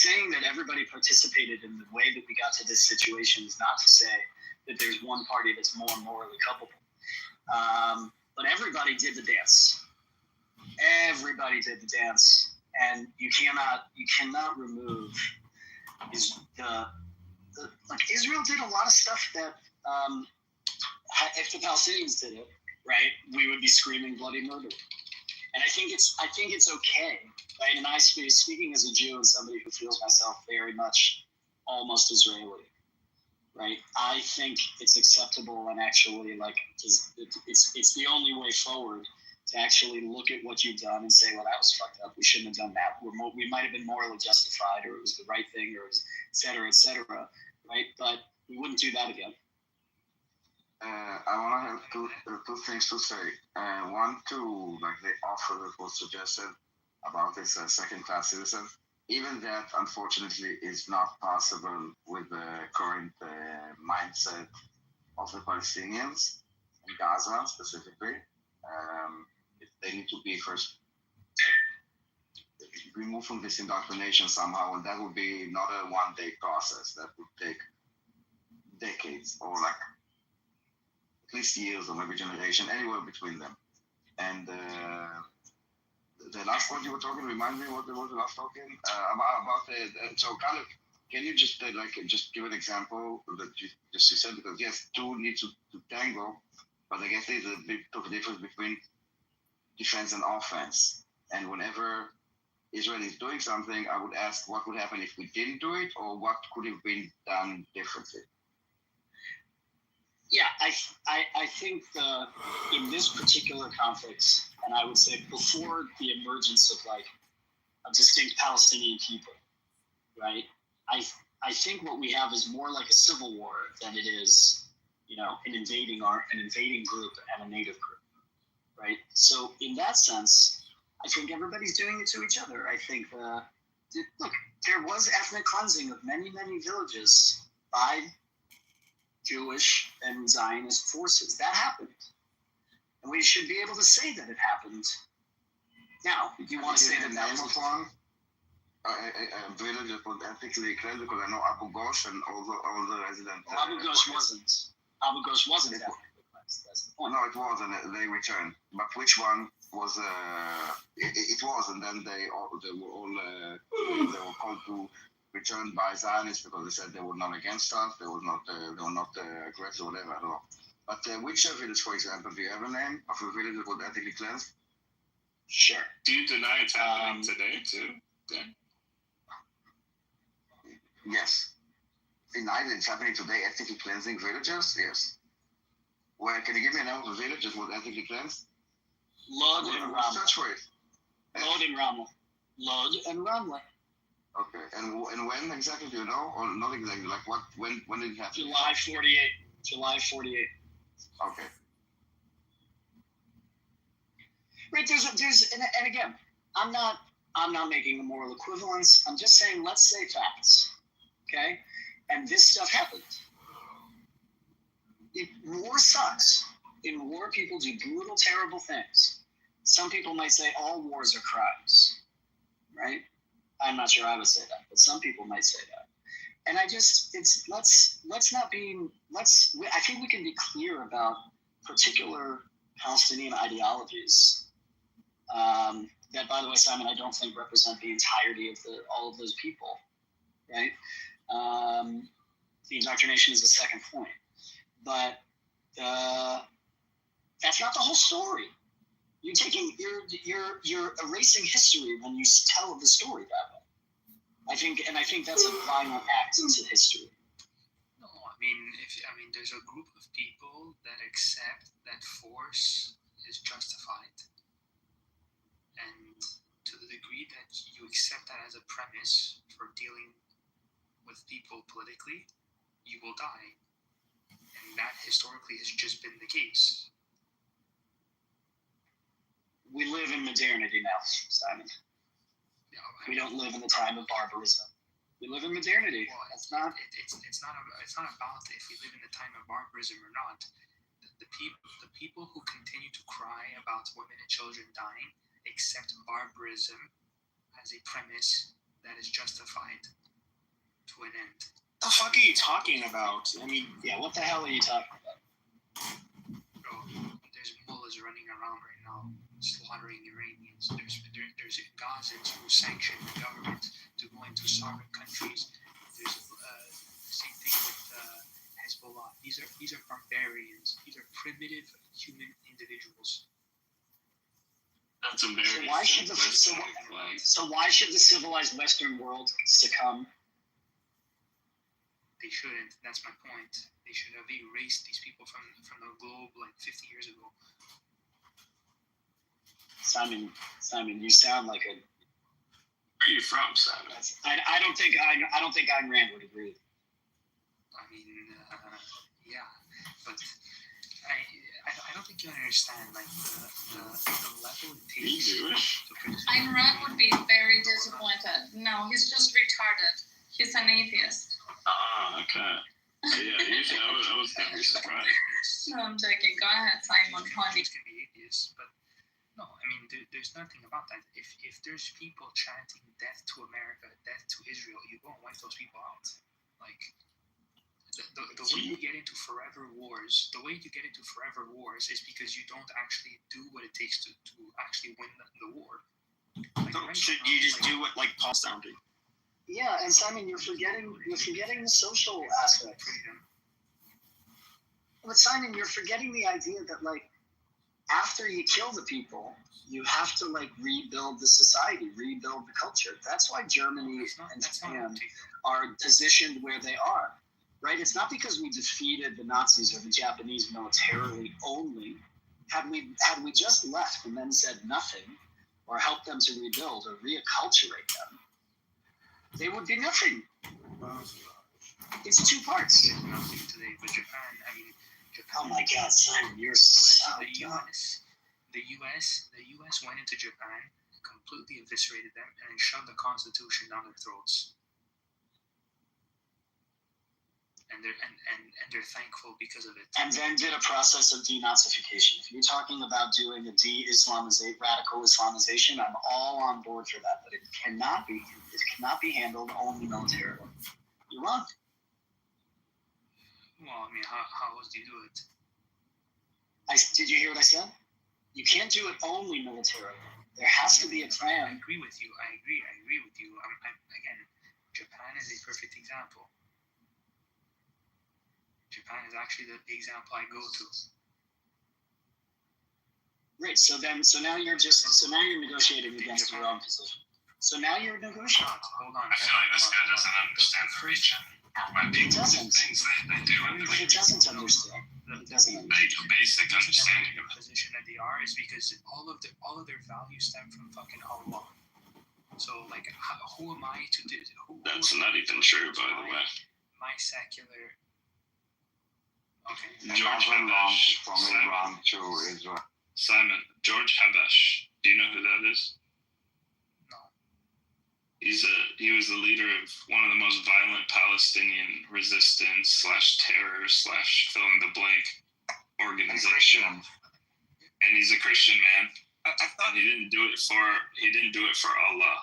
saying that everybody participated in the way that we got to this situation is not to say that there's one party that's more morally culpable. But everybody did the dance. Everybody did the dance, and you cannot remove like Israel did a lot of stuff that if the Palestinians did it, right, we would be screaming bloody murder. And I think it's okay, right? And I speaking as a Jew and somebody who feels myself very much almost Israeli, right? I think it's acceptable and actually like it's the only way forward to actually look at what you've done and say, well, that was fucked up. We shouldn't have done that. We might have been morally justified, or it was the right thing, or et cetera, right? But we wouldn't do that again. I want to have two things to say. One, to like the offer that was suggested about this second-class citizen. Even that, unfortunately, is not possible with the current mindset of the Palestinians in Gaza specifically. They need to be first removed from this indoctrination somehow, and that would be not a one-day process. That would take decades, or like at least years, or maybe generation, anywhere between them. And the last point you were talking, remind me what was the last talking about. So kind of, can you just just give an example that you said, because yes, two need to tango, but I guess there's a big difference between defense and offense. And whenever Israel is doing something, I would ask what would happen if we didn't do it, or what could have been done differently. Yeah, I think in this particular conflict, and I would say before the emergence of like a distinct Palestinian people, right? I think what we have is more like a civil war than it is, an invading group and a native group, right? So in that sense, I think everybody's doing it to each other. I think look, there was ethnic cleansing of many, many villages by Jewish and Zionist forces. That happened. And we should be able to say that it happened. Now, if you want to say that that was one, a village that was ethnically cleansed, because I know Abu Ghosh and all the residents. Well, Abu Ghosh wasn't. Abu Ghosh wasn't ethnically cleansed. That's the point. No, it wasn't. They returned. But which one was? It was, and then they were called to return by Zionists because they said they were not against us. They were not aggressive, or whatever. I don't know. But which village, for example, do you have a name of a village that was ethnically cleansed? Sure. Do you deny it's happening today too? Yeah. Yes. Deny that it's happening today, ethnically cleansing villages? Yes. Well, can you give me a name of a village that was ethnically cleansed? Lod and Ramla. Search for it. Lod and Ramla. Lod and Ramla. Okay. And when exactly, do you know? Or not exactly, like what, when did it happen? July 48. July 48. Okay. Right, there's and again, I'm not making a moral equivalence. I'm just saying, let's say facts, okay? And this stuff happened. War sucks. In war, people do brutal, terrible things. Some people might say all wars are crimes, right? I'm not sure I would say that, but some people might say that. And I think we can be clear about particular Palestinian ideologies. That, by the way, Simon, I don't think represent the entirety of all of those people, right? The indoctrination is the second point, but that's not the whole story. You're erasing history when you tell the story that way. I think that's a violent act to history. No, I mean, there's a group of people that accept that force is justified. And to the degree that you accept that as a premise for dealing with people politically, you will die. And that historically has just been the case. We live in modernity now, Simon. We don't live in the time of barbarism. We live in modernity. Well, it's not about if we live in the time of barbarism or not. The people who continue to cry about women and children dying accept barbarism as a premise that is justified to an end. The fuck are you talking about? I mean, Yeah, what the hell are you talking about? Bro, there's mullahs running around right now slaughtering Iranians. There's Gazans who sanction the government to go into sovereign countries. There's the same thing with Hezbollah. These are barbarians. These are primitive human individuals. That's a very So why should the simplistic, like, so why should the civilized Western world succumb? They shouldn't. That's my point. They should have erased these people from the globe like 50 years ago. Simon, you sound like a. where are you from, Simon? I don't think Ayn Rand would agree. I mean, yeah, but I don't think you understand like the level it Are you takes Jewish? to criticize. Ayn Rand would be very disappointed. No, he's just retarded. He's an atheist. Ah, okay. Yeah, usually I was gonna be surprised. No, I'm joking. Go ahead, Simon. Honey. Jews can be atheists, but no, I mean, there's nothing about that. If there's people chanting death to America, death to Israel, you go and wipe those people out. Like, the way you get into forever wars, is because you don't actually do what it takes to actually win the war. Like, so right should now, you just like, do what like Paul's sounding? Yeah, and Simon, you're forgetting the social aspect. freedom? But Simon, you're forgetting the idea that like after you kill the people, you have to like rebuild the society, rebuild the culture. That's why Germany and That's not Japan up to you. are positioned where they are, right? It's not because we defeated the Nazis or the Japanese militarily only. Had we just left and then said nothing, or helped them to rebuild or reacculturate them, they would be nothing. It's two parts. There's nothing today, but Japan. I mean, Japan. Oh my God, Simon, you're so the dumb. The U.S. went into Japan, completely eviscerated them, and then shoved the Constitution down their throats. And they're thankful because of it. And then did a process of denazification. If you're talking about doing a radical Islamization, I'm all on board for that. But it cannot be handled only militarily. You're wrong. Well, I mean, how else do you do it? Did you hear what I said? You can't do it only militarily. There has to be a I plan. agree with you. I agree with you. Again, Japan is a perfect example. Japan is actually the example I go to. Right. So now you're negotiating against your own position. So now you're negotiating. Hold on. I feel like this guy doesn't understand the region or why people do doesn't. things they do. And It doesn't understand. It doesn't understand. make a basic understanding The of it. position that they are is because all of their values stem from fucking Allah. So like, who am I to do? That's not even true, by the way. My secular. Okay. George Another Habash. launch from Iran to Israel. Simon, George Habash. Do you know who that is? No. He was the leader of one of the most violent Palestinian resistance /terror / fill in the blank organization. And he's a Christian man. I thought And he didn't do it for Allah.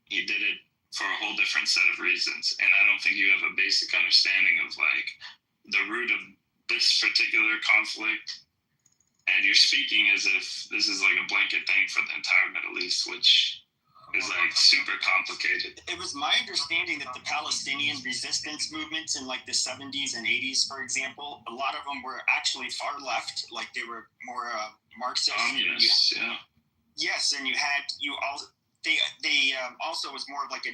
He did it for a whole different set of reasons. And I don't think you have a basic understanding of like the root of this particular conflict. And you're speaking as if this is like a blanket thing for the entire Middle East, which is like super complicated. it was my understanding that the Palestinian resistance movements in like the 70s and 80s, for example, a lot of them were actually far left, like they were more Marxist. Communists, yeah. Yes, and they also was more of like a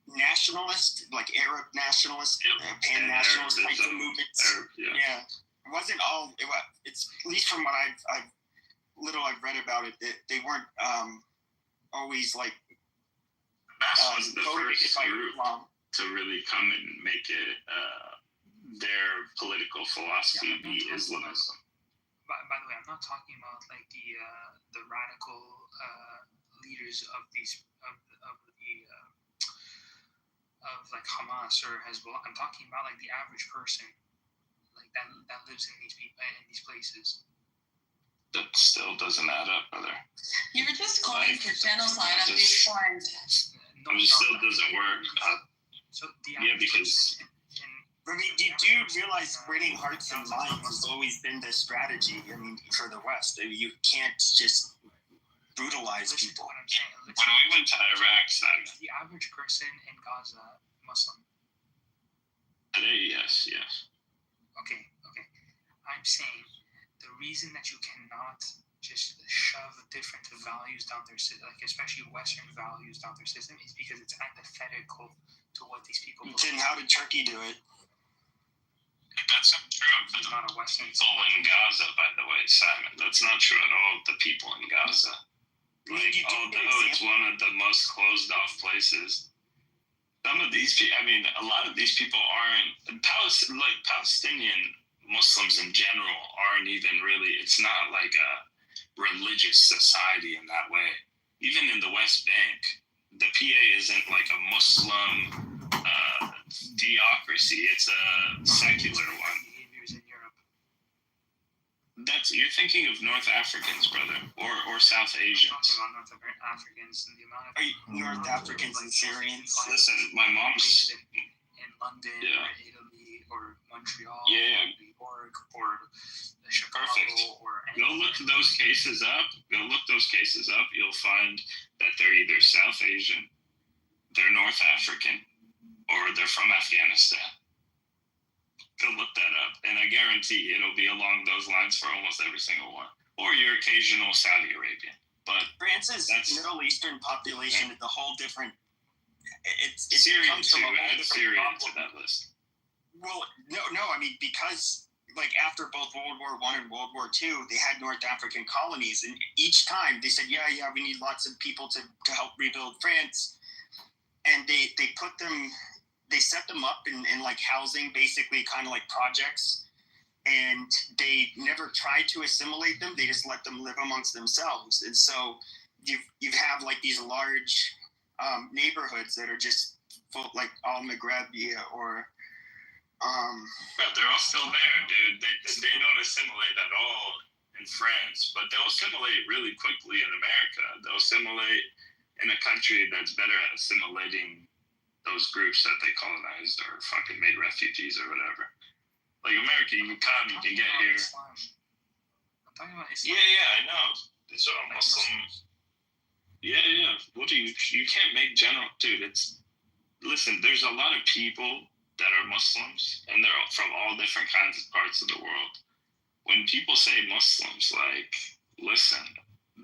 nationalist, like Arab nationalist, pan-nationalist type of movements. Yeah, it wasn't all. It's at least from what I've read about it, that they weren't always like That was the motivated first by group Islam. to really come and make it their political philosophy Yeah, be Islamism. By the way, I'm not talking about like the radical leaders of these of like Hamas or Hezbollah. I'm talking about like the average person, like that lives in these places. that still doesn't add up, brother. You're just calling for genocide at this point. No, It still doesn't work. So the Yeah, average because- person in I mean, you do realize winning hearts and minds has always been the strategy. I mean, for the West, you can't just brutalize listen to people. what I'm saying. When we went to Iraq, Simon, Is the average person in Gaza Muslim? today, yes. Okay. I'm saying the reason that you cannot just shove different values down their system, like especially Western values down their system, is because it's antithetical to what these people believe. Then how did Turkey do it? That's not true. It's not a Western. People in Gaza, by the way, Simon. That's not true at all. The people in Gaza. Like, You give me an although it's example. one of the most closed off places, some of these people, I mean, a lot of these people aren't, Palestinian Muslims in general aren't even really, it's not like a religious society in that way. Even in the West Bank, the PA isn't like a Muslim theocracy, it's a secular one. Behaviors in Europe. You're thinking of North Africans, brother, or South I'm Asians. talking about North Africans and the amount of Are you North Africans and Syrians? Listen, my mom's in London Yeah. or Italy or Montreal Yeah. or New York or Chicago Perfect. or Go look those cases up. You'll find that they're either South Asian, they're North African, or they're from Afghanistan. Go look that up, and I guarantee it'll be along those lines for almost every single one. Or your occasional Saudi Arabian. But France's That's- Middle Eastern population is a whole different. It Syrian comes from too. a whole Add different Syrian to problem. that list. Well, no. I mean, because like after both World War I and World War II, they had North African colonies, and each time they said, yeah, we need lots of people to help rebuild France, and they put them, they set them up in like housing, basically kind of like projects, and they never tried to assimilate them. They just let them live amongst themselves, and so you have like these large neighborhoods that are just full, like Al Maghreb or. But they're all still there, dude. They don't assimilate at all in France, but they'll assimilate really quickly in America. They'll assimilate in a country that's better at assimilating those groups that they colonized or fucking made refugees or whatever. Like America, you can get here. Islam. I'm talking about Islam. Yeah, I know. These are all Muslims. Yeah. What do you can't make general, dude. Listen, there's a lot of people that are Muslims, and they're from all different kinds of parts of the world. When people say Muslims, like, listen,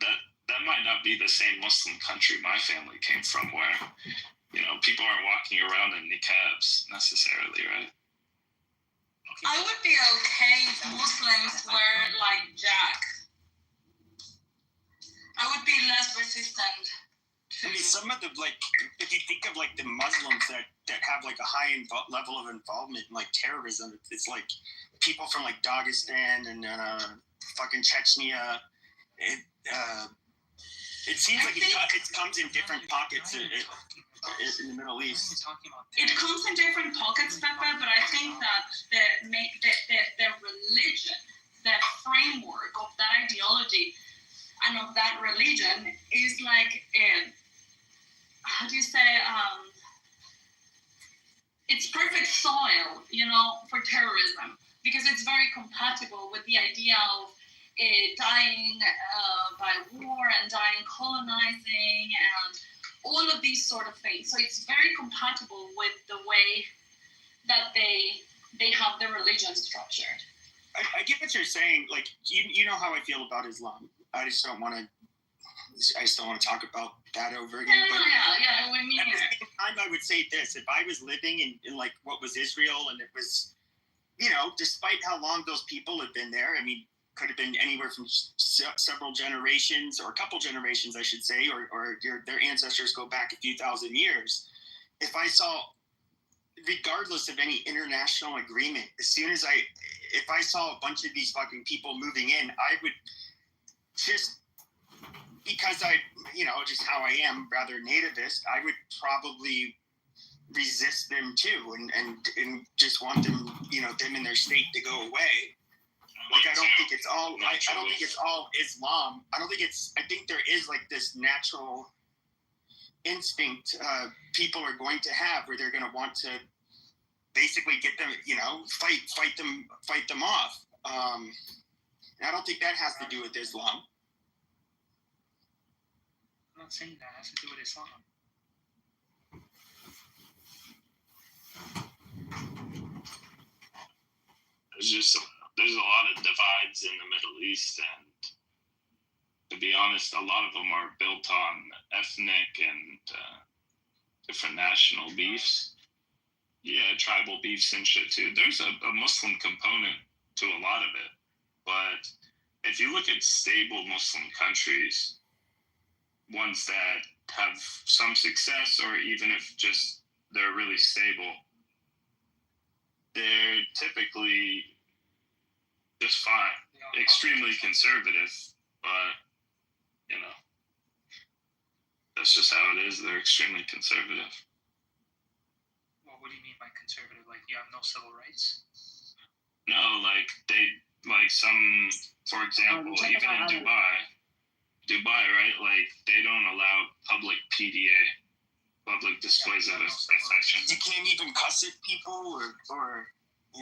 that might not be the same Muslim country my family came from, where, people aren't walking around in niqabs necessarily, right? I would be okay if Muslims were like Jack. I would be less resistant to. I mean, some of the, like, if you think of, like, the Muslims that have, like, a high level of involvement in, like, terrorism, it's, like, people from, like, Dagestan and fucking Chechnya. It seems like it comes in different pockets in the Middle East. It comes in different pockets, Pepe, but I think that the religion, the framework of that ideology and of that religion is like, how do you say, it's perfect soil, for terrorism, because it's very compatible with the idea of dying by war and dying colonizing and all of these sort of things. So it's very compatible with the way that they have their religion structured. I get what you're saying. Like, you know how I feel about Islam. I just don't want to talk about that over again. Yeah, we mean at the it. same time, I would say this: if I was living in like what was Israel, and it was, despite how long those people have been there, I mean, could have been anywhere from several generations, or a couple generations, I should say, or their ancestors go back a few thousand years. If I saw, regardless of any international agreement, if I saw a bunch of these fucking people moving in, I would just, because just how I am, rather nativist, I would probably resist them too, and just want them, them and their state to go away. Like, I don't think it's all. I don't think it's all Islam. I think there is like this natural instinct people are going to have where they're going to want to basically get them, fight them off. And I don't think that has to do with Islam. I'm not saying that has to do with Islam. There's a lot of divides in the Middle East, and to be honest, a lot of them are built on ethnic and different national beefs. Yeah, tribal beefs and shit too. There's a Muslim component to a lot of it, but if you look at stable Muslim countries, ones that have some success, or even if just they're really stable, they're typically just fine, extremely conservative, but that's just how it is. They're extremely conservative. Well, what do you mean by conservative? Like, you have no civil rights? No, some, for example, even in Dubai, right? Like, they don't allow public PDA, public displays of affection. You can't even cuss at people, or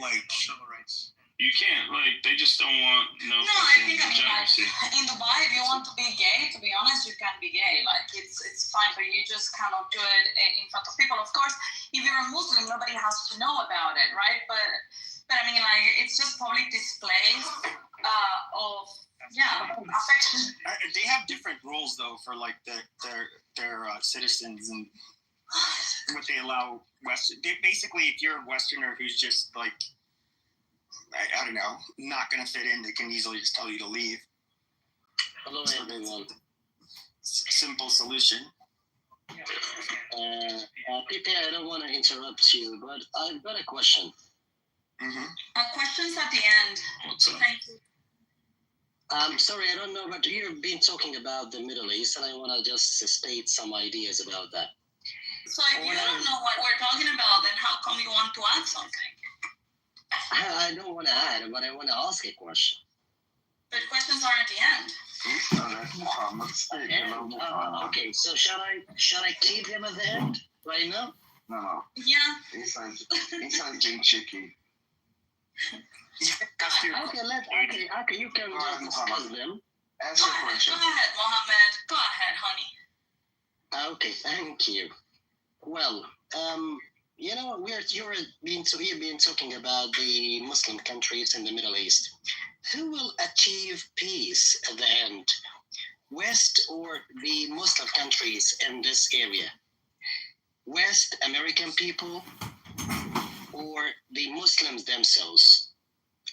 like. No civil rights. You can't, they just don't want I think degeneracy. in Dubai, if you want to be gay, to be honest, you can be gay. Like, it's fine, but you just cannot do it in front of people. Of course, if you're a Muslim, nobody has to know about it, right? But I mean, it's just public displays of affection. They have different rules though for like their citizens and what they allow Western. Basically, if you're a Westerner who's just like, I don't know, not going to fit in, they can easily just tell you to leave. Hello, everyone. Simple solution. Pepe, I don't want to interrupt you, but I've got a question. Mm-hmm. Questions at the end. What's up? Thank you. I'm sorry, I don't know, but you've been talking about the Middle East, and I want to just state some ideas about that. So if you don't know what we're talking about, then how come you want to add something? I don't want to add, but I want to ask a question. But questions are at the end. Okay, so shall I keep him at the end right now? No. Yeah. Inside being cheeky. Okay, you can just discuss them. Answer your question. Go ahead, Mohammed. Go ahead, honey. Okay, thank you. Well, you've been talking about the Muslim countries in the Middle East. Who will achieve peace at the end? West or the Muslim countries in this area? West American people or the Muslims themselves?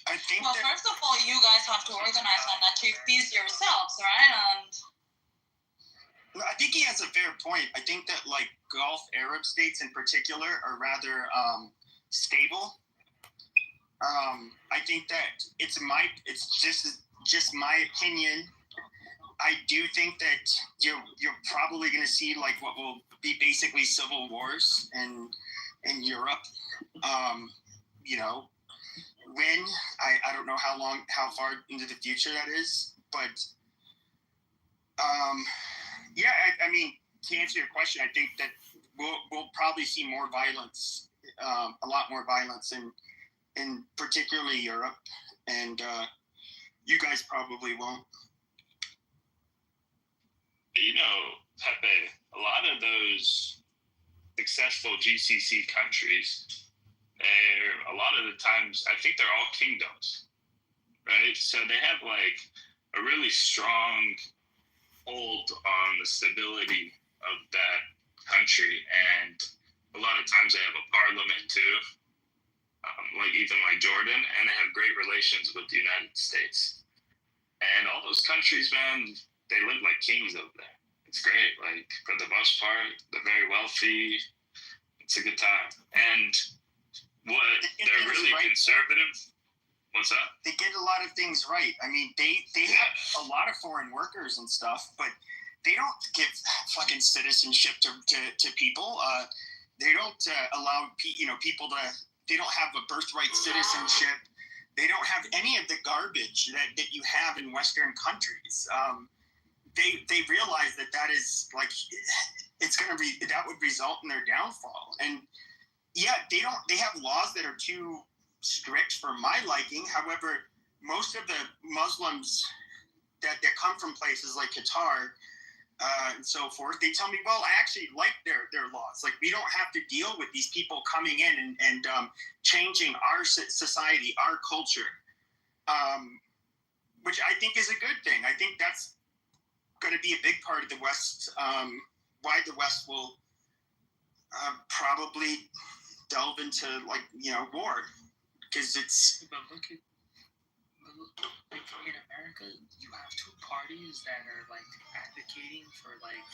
I think first of all, you guys have to organize and achieve peace yourselves, right? And I think he has a fair point. I think that like Gulf Arab states in particular are rather stable. I think that it's just my opinion. I do think that you're probably going to see like what will be basically civil wars in Europe. When I don't know how far into the future that is, but I mean, to answer your question, I think that we'll probably see more violence, a lot more violence in particularly Europe, and you guys probably won't. Pepe, a lot of those successful GCC countries, a lot of the times, I think they're all kingdoms, right? So they have like a really strong hold on the stability of that country, and a lot of times they have a parliament too, even like Jordan, and they have great relations with the United States. And all those countries, man, they live like kings over there. It's great. Like, for the most part, they're very wealthy. It's a good time. And they're really conservative. What's that? They get a lot of things right. I mean, they have a lot of foreign workers and stuff, but they don't give fucking citizenship to people. They don't allow people to. They don't have a birthright citizenship. They don't have any of the garbage that you have in Western countries. They realize that is like that would result in their downfall. And yeah, they have laws that are too strict for my liking. However, most of the Muslims that come from places like Qatar and so forth, they tell me, well, I actually like their laws. Like, we don't have to deal with these people coming in and changing our society, our culture, which I think is a good thing. I think that's going to be a big part of the West, why the West will probably delve into, like, war, because it's... But look, like in America, you have two parties that are like advocating for like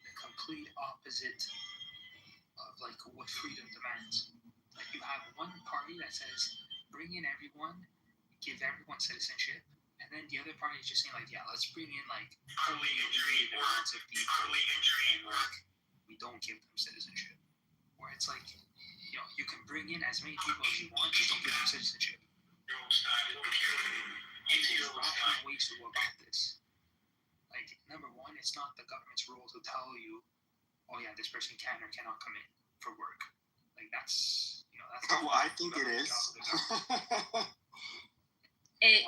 the complete opposite of like what freedom demands. Like, you have one party that says bring in everyone, give everyone citizenship, and then the other party is just saying like, yeah, let's bring in like only the amounts of people, and like we don't give them citizenship. Where it's like, you can bring in as many people as you want, just don't give them citizenship. There's rational ways to go about this. Like, number one, it's not the government's role to tell you, oh yeah, this person can or cannot come in for work. Like, that's well, I think it is.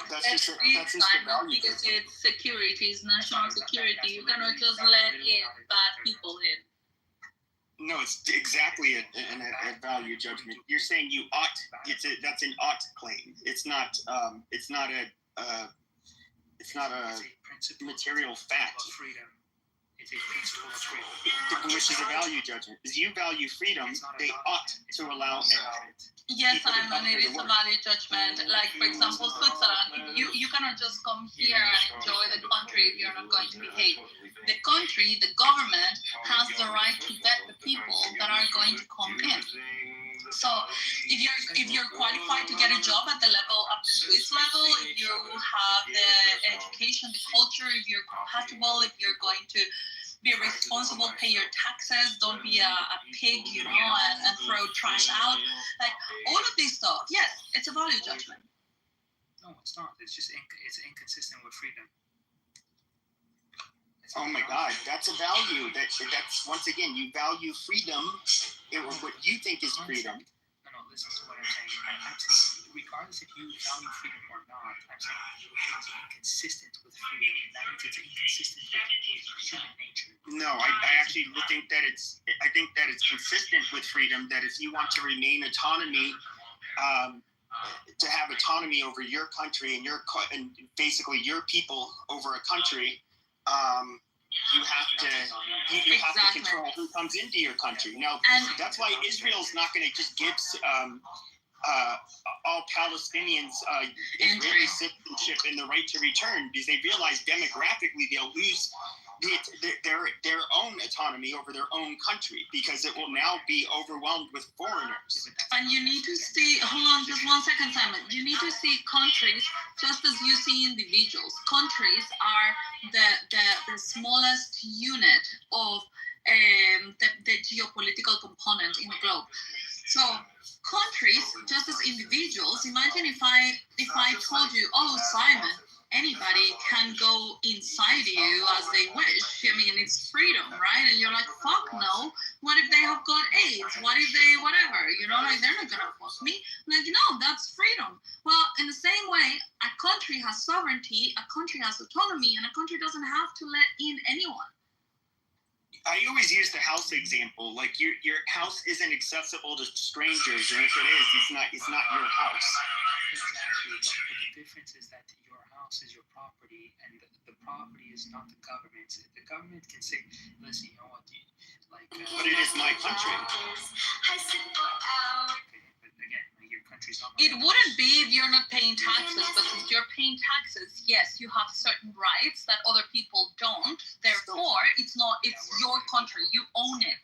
That's just the value, because it's security, it's national security. You cannot just let in bad people in. No, it's exactly a value judgment. You're saying you ought. That's an ought claim. It's not a material fact. Freedom. It's a principle of freedom. Which is a value judgment. As you value freedom, they ought to allow it. Yes, Simon, it is a value judgment. Like, for example, Switzerland, you cannot just come here and enjoy the country if you're not going to behave. The country, the government, has the right to vet the people that are going to come in. So if you're qualified to get a job at the level of the Swiss level, if you have the education, the culture, if you're compatible, if you're going to be responsible, pay your taxes, don't be a pig, and throw trash out. Like, all of this stuff, yes, it's a value judgment. No, it's not. It's just it's inconsistent with freedom. Oh my God, that's a value. That's once again, you value freedom. What you think is freedom. No, listen to what I'm saying. I'm saying, regardless if you value freedom or not, I'm saying it's inconsistent with freedom. That means it's inconsistent with human nature. No, I actually think that it's consistent with freedom. That if you want to remain autonomy, to have autonomy over your country and basically your people over a country. You have to control who comes into your country. Now, that's why Israel's not going to just give all Palestinians Israeli citizenship and the right to return, because they realize demographically they'll lose their own autonomy over their own country, because it will now be overwhelmed with foreigners. And you need to see, hold on just 1 second, Simon. You need to see countries just as you see individuals. Countries are the smallest unit of the geopolitical component in the globe. So countries, just as individuals, imagine if I told you, oh, Simon, anybody can go inside you as they wish. I mean, it's freedom, right? And you're like, fuck no. What if they have got AIDS? What if they whatever? Like, they're not gonna fuck me. Like, no, that's freedom. Well, in the same way, a country has sovereignty, a country has autonomy, and a country doesn't have to let in anyone. I always use the house example. Like, your house isn't accessible to strangers, and if it is, it's not your house. Exactly, but the difference is that your house is your property, and the property is not the government's. The government can say, listen, you know what, but it is my country. But again, your country's not. It wouldn't be if you're not paying taxes, but if you're paying taxes, yes, you have certain rights that other people don't. Therefore, it's your country. You own it.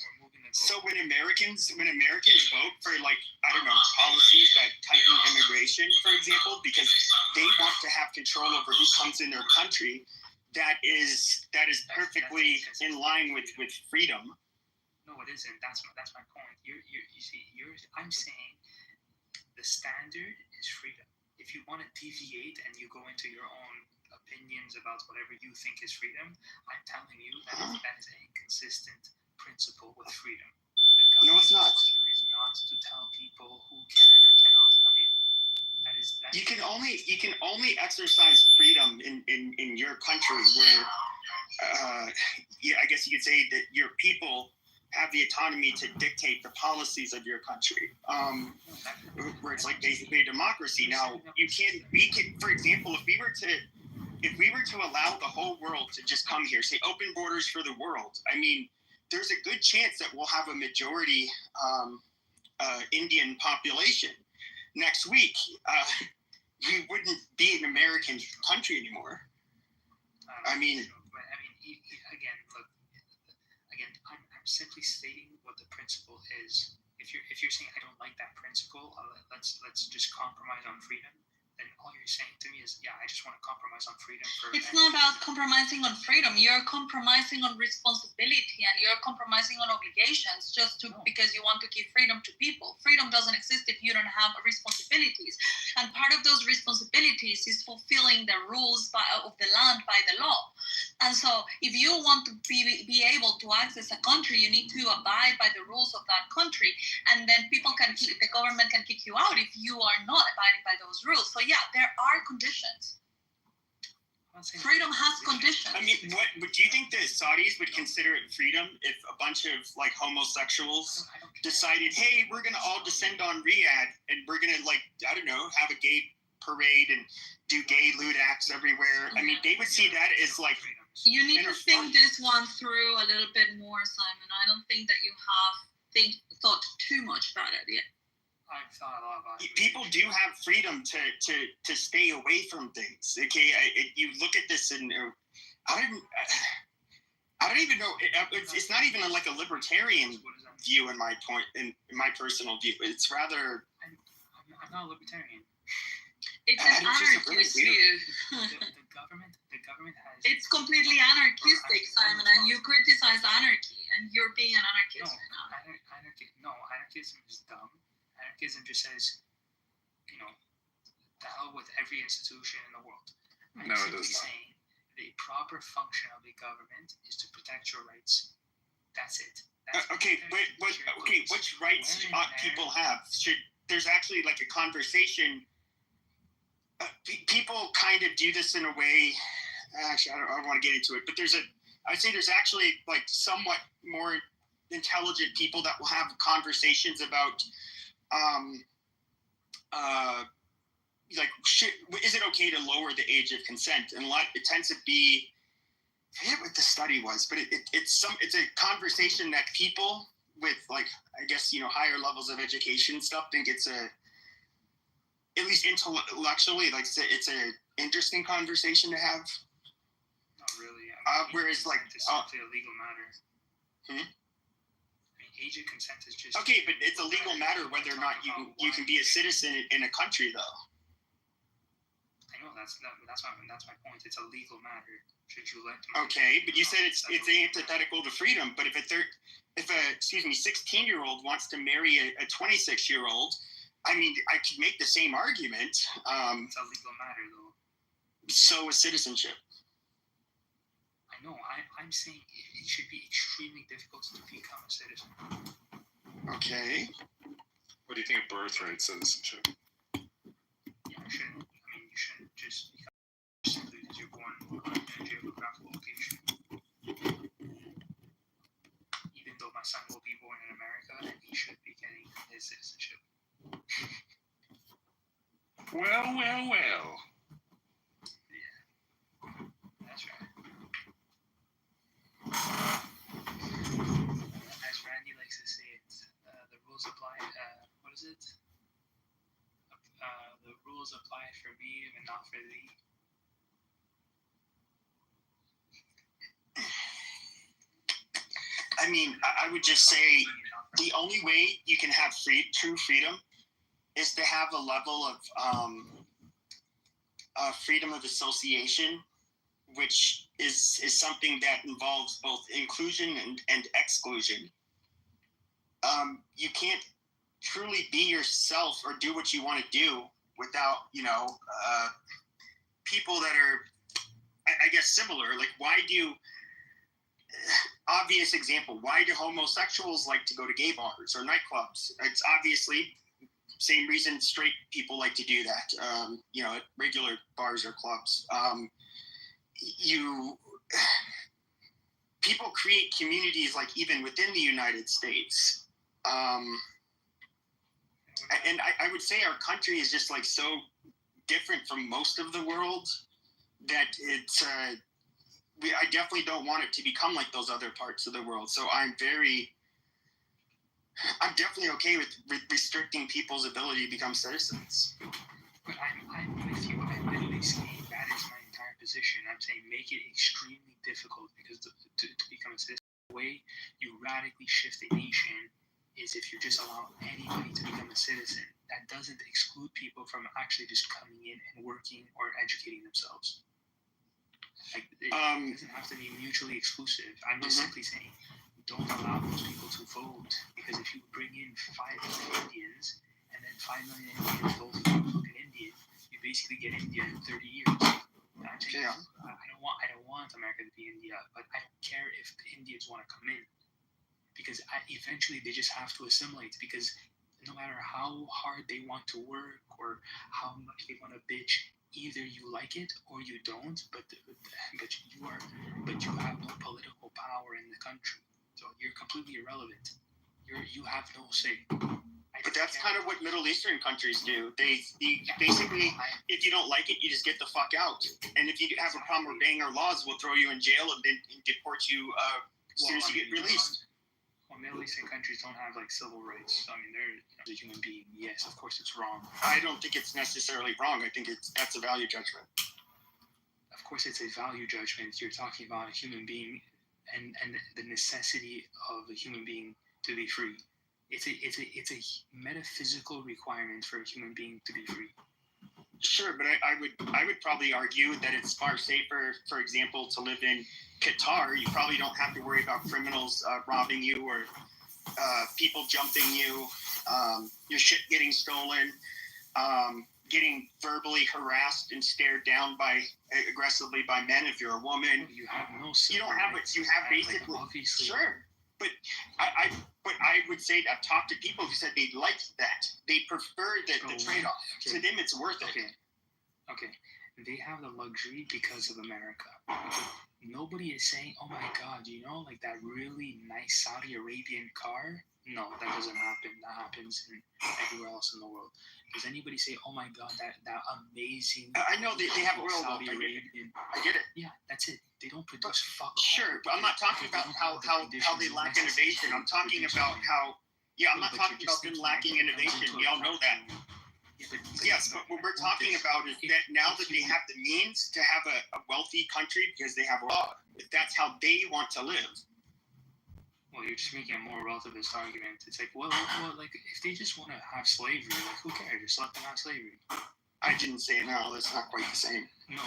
So when Americans vote for, like, I don't know, policies that tighten immigration, for example, because they want to have control over who comes in their country, that is perfectly in line with freedom. No, it isn't. That's my point. I'm saying the standard is freedom. If you want to deviate and you go into your own opinions about whatever you think is freedom, I'm telling you that is an inconsistent principle with freedom. The No, it's not. government's job is not to tell people who can or cannot come in. You can only exercise freedom in your country where, I guess you could say that your people have the autonomy to dictate the policies of your country, where it's like basically a democracy. Now, we can, for example, if we were to allow the whole world to just come here, say open borders for the world, I mean, there's a good chance that we'll have a majority Indian population. Next week, we wouldn't be an American country anymore. I mean, again, look, I'm simply stating what the principle is. If you're saying I don't like that principle, let's just compromise on freedom, then all you're saying to me is, yeah, I just want to compromise on freedom for. It's not about compromising on freedom. You're compromising on responsibility and you're compromising on obligations just because you want to give freedom to people. Freedom doesn't exist if you don't have responsibilities. And part of those responsibilities is fulfilling the rules of the land by the law. And so if you want to be able to access a country, you need to abide by the rules of that country. And then the government can kick you out if you are not abiding by those rules. So yeah, there are conditions. Freedom has conditions. I mean, what do you think the Saudis would consider it freedom if a bunch of like homosexuals decided, hey, we're gonna all descend on Riyadh and we're gonna have a gay parade and do gay lewd acts everywhere? I mean, they would see that as like. You need to think this one through a little bit more, Simon. I don't think that you have thought too much about it yet. I've thought a lot about it. People do have freedom to stay away from things. Okay, you look at this and I don't even know. It's not even like a libertarian view in my personal view. It's rather. I'm not a libertarian. It's an anarchist view. The government has. It's completely anarchistic, Simon, and you criticize anarchy, and you're being an anarchist. Anarchism is dumb. Anarchism just says, the hell with every institution in the world. I'm simply saying the proper function of the government is to protect your rights. That's it. Which rights ought people have? There's actually like a conversation. People kind of do this in a way. Actually, I don't want to get into it, but I'd say there's actually like somewhat more intelligent people that will have conversations about, is it okay to lower the age of consent? And it tends to be, I forget what the study was, but it's a conversation that people with like, I guess, higher levels of education stuff think it's at least intellectually, like it's a interesting conversation to have. Not really. Whereas like it's simply a legal matter. I mean, age of consent is just. Okay, but it's a legal matter whether or not you can be a citizen in a country, though. I know that's my point. It's a legal matter. Should you let them? Okay, but you said it's antithetical to freedom. But if a 16-year-old wants to marry a 26-year-old. I mean, I could make the same argument. It's a legal matter, though. So is citizenship. I know. I'm saying it should be extremely difficult to become a citizen. Okay. What do you think of birthright citizenship? Yeah, you shouldn't just become simply because you're born in a geographical location. Even though my son will be born in America and he should be getting his citizenship. Well. Yeah, that's right. As Randy likes to say it, the rules apply. What is it? The rules apply for me and not for thee. I mean, I would just say the only way you can have true freedom is to have a level of freedom of association, which is something that involves both inclusion and exclusion. You can't truly be yourself or do what you want to do without, people that are, I guess, similar. Like, why do, obvious example, why do homosexuals like to go to gay bars or nightclubs? It's obviously same reason straight people like to do that, at regular bars or clubs. People create communities, like, even within the United States. And I would say our country is just, like, so different from most of the world that it's, I definitely don't want it to become like those other parts of the world. So I'm definitely okay with restricting people's ability to become citizens. But I'm with you. I'm literally saying that is my entire position. I'm saying make it extremely difficult, because to become a citizen, the way you radically shift a nation is if you just allow anybody to become a citizen. That doesn't exclude people from actually just coming in and working or educating themselves. Like, it doesn't have to be mutually exclusive. I'm just simply saying, don't allow those people to vote, because if you bring in 5 million Indians and then 5 million Indians don't look at Indian, you basically get India in 30 years. I don't want America to be India, but I don't care if the Indians want to come in, because eventually they just have to assimilate, because no matter how hard they want to work or how much they want to bitch, either you like it or you don't, but you have no political power in the country, so you're completely irrelevant. You have no say. But that's kind of what Middle Eastern countries do. They basically, if you don't like it, you just get the fuck out. And if you have a problem with obeying our laws, we'll throw you in jail and then deport you as soon as you get released. Well, Middle Eastern countries don't have, like, civil rights. I mean, they're a human being. Yes, of course it's wrong. I don't think it's necessarily wrong. I think that's a value judgment. Of course it's a value judgment. You're talking about a human being and the necessity of a human being to be free. It's a metaphysical requirement for a human being to be free. Sure, but I would probably argue that it's far safer, for example, to live in Qatar. You probably don't have to worry about criminals robbing you or people jumping you, your shit getting stolen, getting verbally harassed and stared down aggressively by men if you're a woman. You have no. You don't have it. You have basically. Like, obviously. Sure, but I would say I've talked to people who said they liked that. They prefer the trade-off. Okay. To them, it's worth it. Okay. They have the luxury because of America. Okay. Nobody is saying, "Oh my God, like that really nice Saudi Arabian car." No, that doesn't happen. That happens everywhere else in the world. Does anybody say, "Oh my God, that amazing"? I know they have oil. Saudi Arabian. I get it. Yeah, that's it. They don't produce fuck. Sure, but I'm not talking about how they lack innovation. I'm talking about how. Yeah, I'm not talking about them lacking innovation. We all know that. Yes, but what we're talking about is that now that they have the means to have a wealthy country because they have a law, if that's how they want to live. Well, you're just making a more relativist argument. It's like, well, like, if they just want to have slavery, like, who cares? Just let them have slavery. I didn't say no. That's not quite the same. No,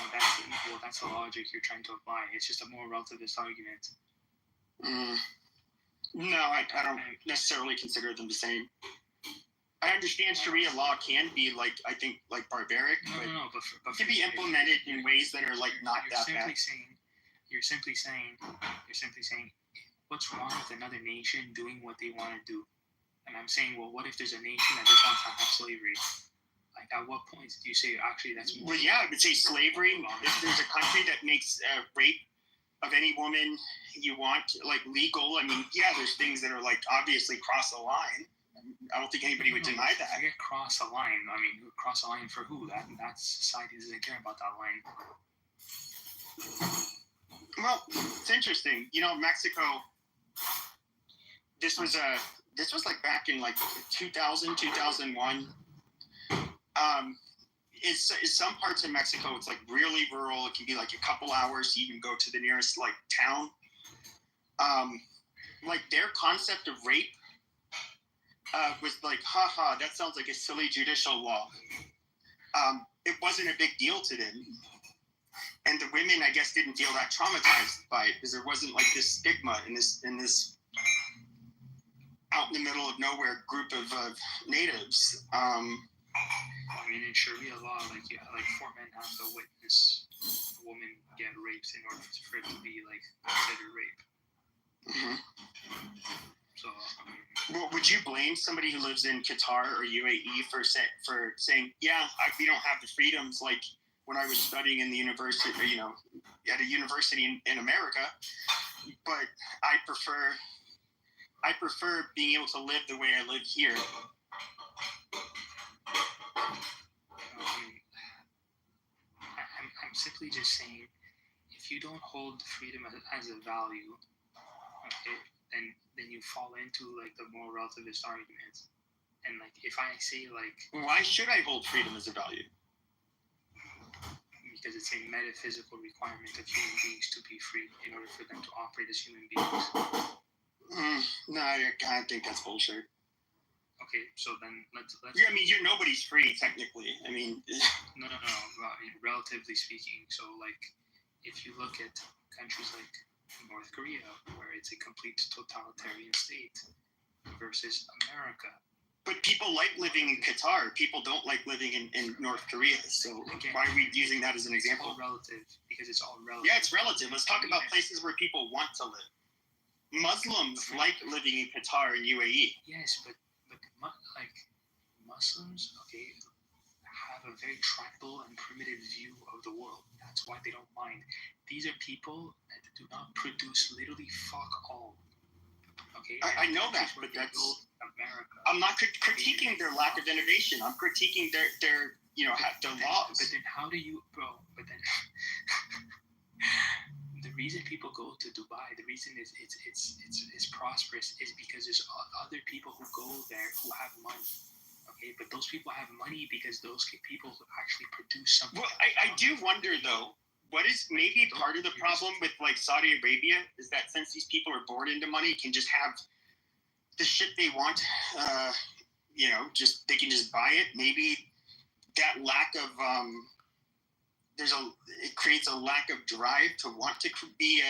that's the logic you're trying to apply. It's just a more relativist argument. No, I don't necessarily consider them the same. I understand Sharia law can be barbaric, but it can be implemented in ways that are not that bad. You're simply saying, what's wrong with another nation doing what they want to do? And I'm saying, well, what if there's a nation that just wants to have slavery? Like, at what point do you say, actually, that's more? Well, yeah, I would say slavery. If there's a country that makes rape of any woman you want, legal, I mean, yeah, there's things that are, obviously cross the line. I don't think anybody would deny that. Forget cross a line. I mean, cross a line for who? That society doesn't care about that line. Well, it's interesting. Mexico. This was back in 2000, 2001. It's some parts of Mexico. It's really rural. It can be a couple hours to even go to the nearest town. Their concept of rape. Was haha, that sounds like a silly judicial law. It wasn't a big deal to them. And the women, I guess, didn't feel that traumatized by it because there wasn't this stigma in this out in the middle of nowhere group of natives. I mean, in Sharia law, like 4 men have to witness a woman get raped in order for it to be like considered rape. Mhm. So, Well, would you blame somebody who lives in Qatar or UAE for saying, yeah, we don't have the freedoms like when I was studying in the university, or, at a university in America, but I prefer being able to live the way I live here. I'm simply just saying, if you don't hold freedom as a value, okay, then you fall into like the more relativist arguments. And like if I say like, Why should I hold freedom as a value? Because it's a metaphysical requirement of human beings to be free in order for them to operate as human beings. No, I think that's bullshit. Okay, so then let's. Yeah, I mean, nobody's free technically. I mean, No. I mean, relatively speaking, so like, if you look at countries like North Korea, where it's a complete totalitarian state, versus America. but people like living in Qatar. People don't like living in North Korea. So Again, why are we using that as an It's example? all relative because it's all relative. Yeah, it's relative. Let's talk about places where people want to live. Muslims like living in Qatar and UAE. Yes, but like Muslims, okay, have a very tribal and primitive view of the world. That's why they don't mind. These are people that do not produce literally fuck all. Okay, I know that, but America. I'm not critiquing their lack of innovation. I'm critiquing their their laws. But then how do you, bro? But then the reason people go to Dubai, the reason it's prosperous is because there's other people who go there who have money. Okay, but those people have money because those people actually produce something. Well, I do wonder though. What is maybe part of the problem with like Saudi Arabia is that since these people are born into money, can just have the shit they want. They can just buy it. Maybe that lack of it creates a lack of drive to want to be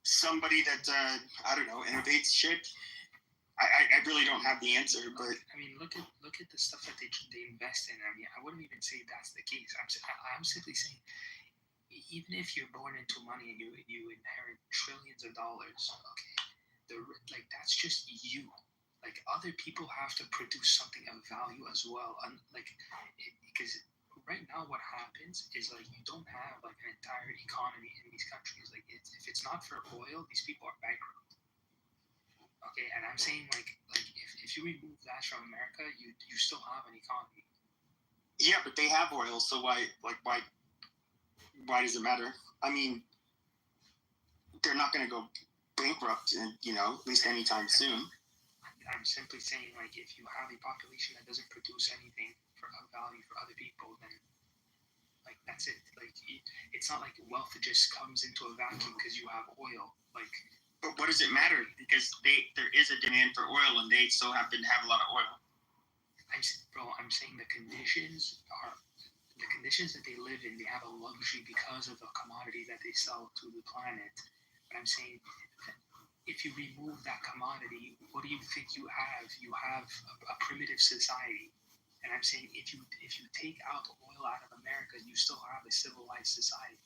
somebody that I don't know, innovates shit. I really don't have the answer, but I mean, look at the stuff that they invest in. I mean, I wouldn't even say that's the case. I'm simply saying, even if you're born into money and you inherit trillions of dollars, okay, that's just you. Like other people have to produce something of value as well, because right now what happens is like you don't have like an entire economy in these countries. Like if it's not for oil, these people are bankrupt. Okay, and I'm saying like if you remove that from America, you still have an economy. Yeah, but they have oil, so why does it matter? I mean, they're not going to go bankrupt, at least anytime soon. I'm simply saying like if you have a population that doesn't produce anything of value for other people, then like that's it. Like it's not like wealth just comes into a vacuum because you have oil. Like. But what does it matter? Because there is a demand for oil, and they so happen to have a lot of oil. I'm saying the conditions that they live in. They have a luxury because of the commodity that they sell to the planet. But I'm saying, if you remove that commodity, what do you think you have? You have a primitive society. And I'm saying, if you take out oil out of America, you still have a civilized society.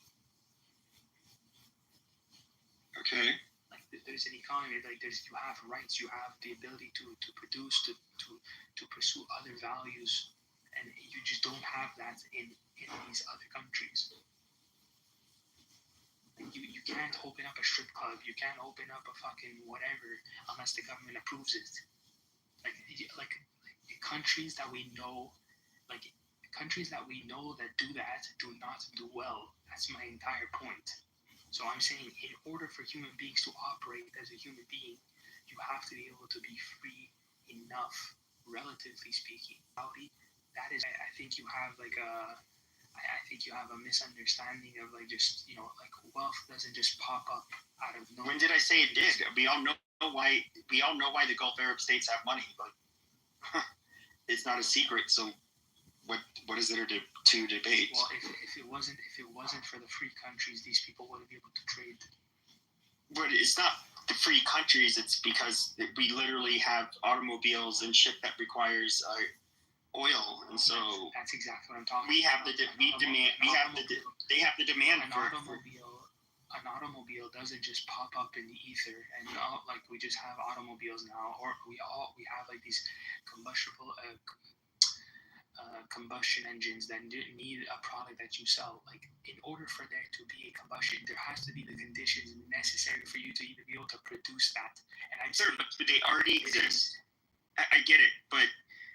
Okay. Like there's an economy, like you have rights, you have the ability to produce, to pursue other values, and you just don't have that in these other countries. You can't open up a strip club, you can't open up a fucking whatever unless the government approves it. Like countries that we know, that do that do not do well. That's my entire point. So I'm saying, in order for human beings to operate as a human being, you have to be able to be free enough, relatively speaking. That is, I think you have a misunderstanding of like just like wealth doesn't just pop up out of nowhere. When did I say it did? We all know why. We all know why the Gulf Arab states have money, but it's not a secret. So what is there to debate? Well, if it wasn't for the free countries, these people wouldn't be able to trade. But it's not. the free countries, it's because we literally have automobiles and shit that requires oil, and so that's exactly what I'm talking. We have the they have the demand an for automobile. An automobile doesn't just pop up in the ether and like we just have automobiles now, or we have like these combustion engines that need a product that you sell. Like, in order for there to be a combustion, there has to be the conditions necessary for you to even be able to produce that. And I'm sure, but they already exist. I get it, but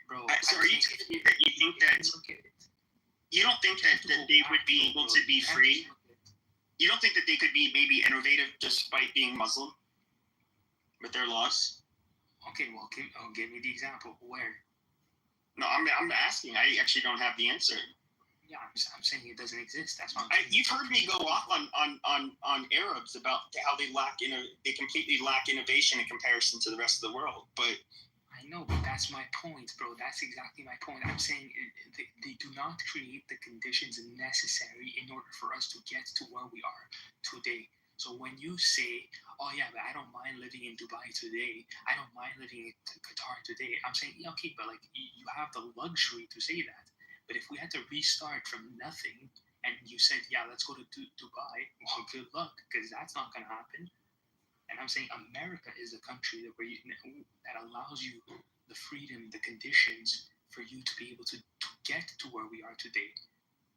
bro, so are you telling me that you think that you don't think that they would be able to be free? You don't think that they could be maybe innovative despite being Muslim with their laws? Okay, well, give me the example. Where? No, I'm asking. I actually don't have the answer. Yeah, I'm saying it doesn't exist. That's what you've heard me go off on Arabs about how they completely lack innovation in comparison to the rest of the world. But I know, but that's my point, bro. That's exactly my point. I'm saying they do not create the conditions necessary in order for us to get to where we are today. So when you say, oh yeah, but I don't mind living in Dubai today, I don't mind living in Qatar today, I'm saying, yeah, okay, but like you have the luxury to say that. But if we had to restart from nothing and you said, yeah, let's go to Dubai, well, good luck, because that's not going to happen. And I'm saying America is a country that allows you the freedom, the conditions for you to be able to get to where we are today.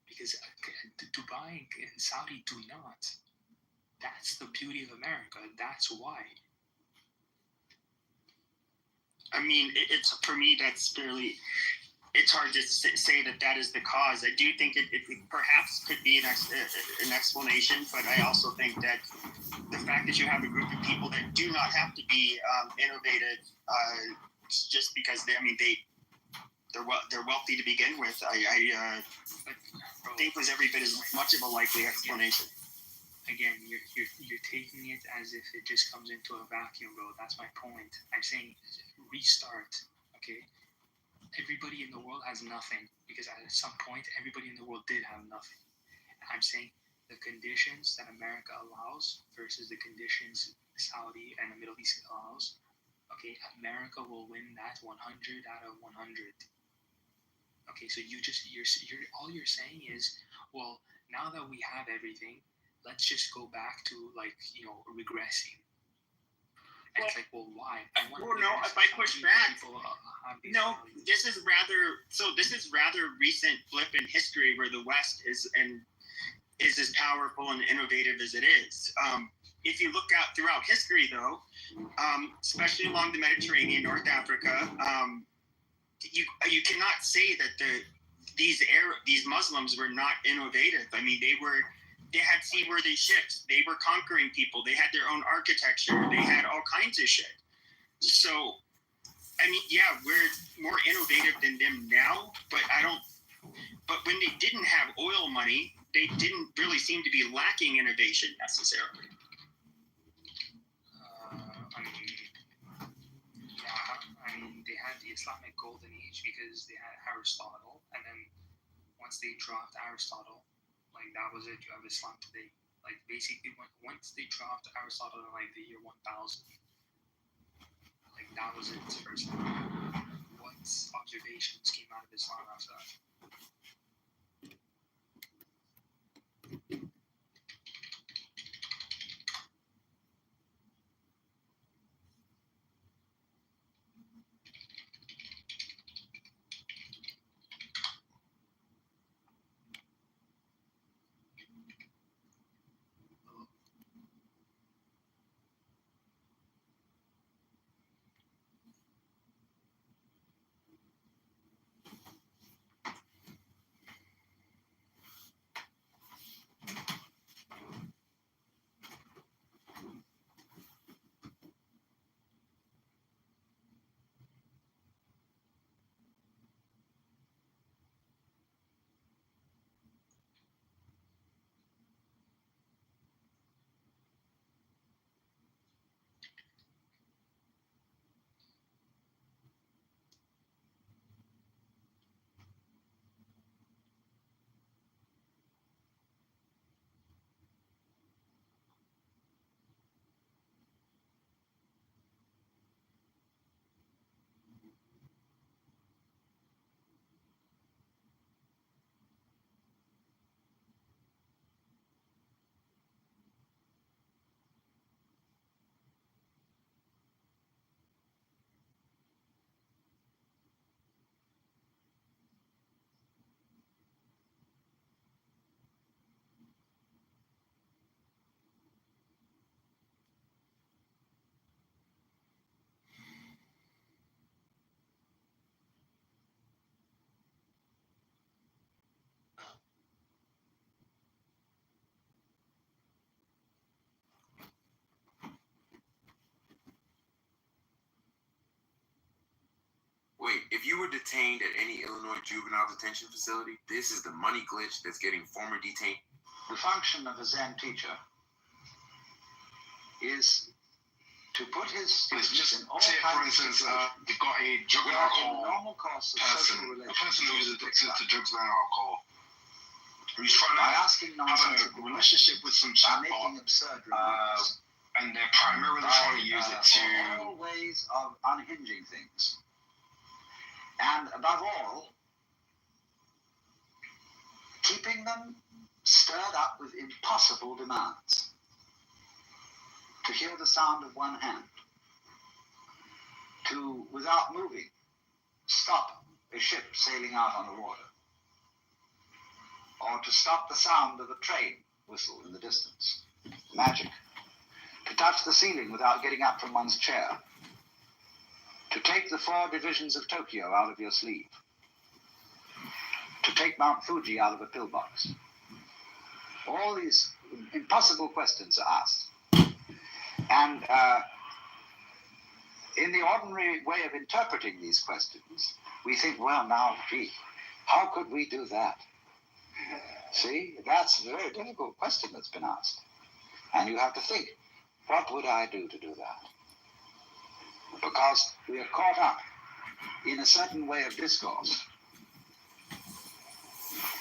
Because Dubai and Saudi do not. That's the beauty of America. That's why. I mean, it's for me, that's fairly... It's hard to say that is the cause. I do think it perhaps could be an explanation, but I also think that the fact that you have a group of people that do not have to be innovative just because they're wealthy to begin with, I think was every bit as much of a likely explanation. Again, you're taking it as if it just comes into a vacuum, bro. That's my point. I'm saying restart, okay? Everybody in the world has nothing, because at some point, everybody in the world did have nothing. I'm saying the conditions that America allows versus the conditions Saudi and the Middle East allows, okay, America will win that 100 out of 100. Okay, so you're all you're saying is, well, now that we have everything, let's just go back to regressing. And it's like, well, why? Well, no, if I push back, no, this is rather recent blip in history where the West is as powerful and innovative as it is. If you look out throughout history, though, especially along the Mediterranean, North Africa, you cannot say that these Muslims were not innovative. I mean, they had seaworthy ships. They were conquering people. They had their own architecture. They had all kinds of shit. So, I mean, yeah, we're more innovative than them now, but but when they didn't have oil money, they didn't really seem to be lacking innovation necessarily. I mean, they had the Islamic Golden Age because they had Aristotle, and then once they dropped Aristotle, like that was it. You have Islam today. Like basically, once they dropped Aristotle in like the year 1000, like that was it for Islam. What observations came out of Islam after that? detained at any Illinois juvenile detention facility, this is the money glitch that's getting former detainees. The function of a Zen teacher is to put his students in all say, for kinds instance, of situations you've got a drug and where in the alcohol normal course of person, social a relations, person who is addicted to drugs and alcohol. Who's trying by to asking have a nonsensical relationship with some by making chatbot, absurd remarks, and they're primarily trying to use it to. all ways of unhinging things, and above all, keeping them stirred up with impossible demands. To hear the sound of one hand, to, without moving, stop a ship sailing out on the water, or to stop the sound of a train whistle in the distance. Magic. To touch the ceiling without getting up from one's chair. To take the 4 divisions of Tokyo out of your sleeve. To take Mount Fuji out of a pillbox. All these impossible questions are asked. And in the ordinary way of interpreting these questions, we think, well, now, gee, how could we do that? See, that's a very difficult question that's been asked. And you have to think, what would I do to do that? Because we are caught up in a certain way of discourse,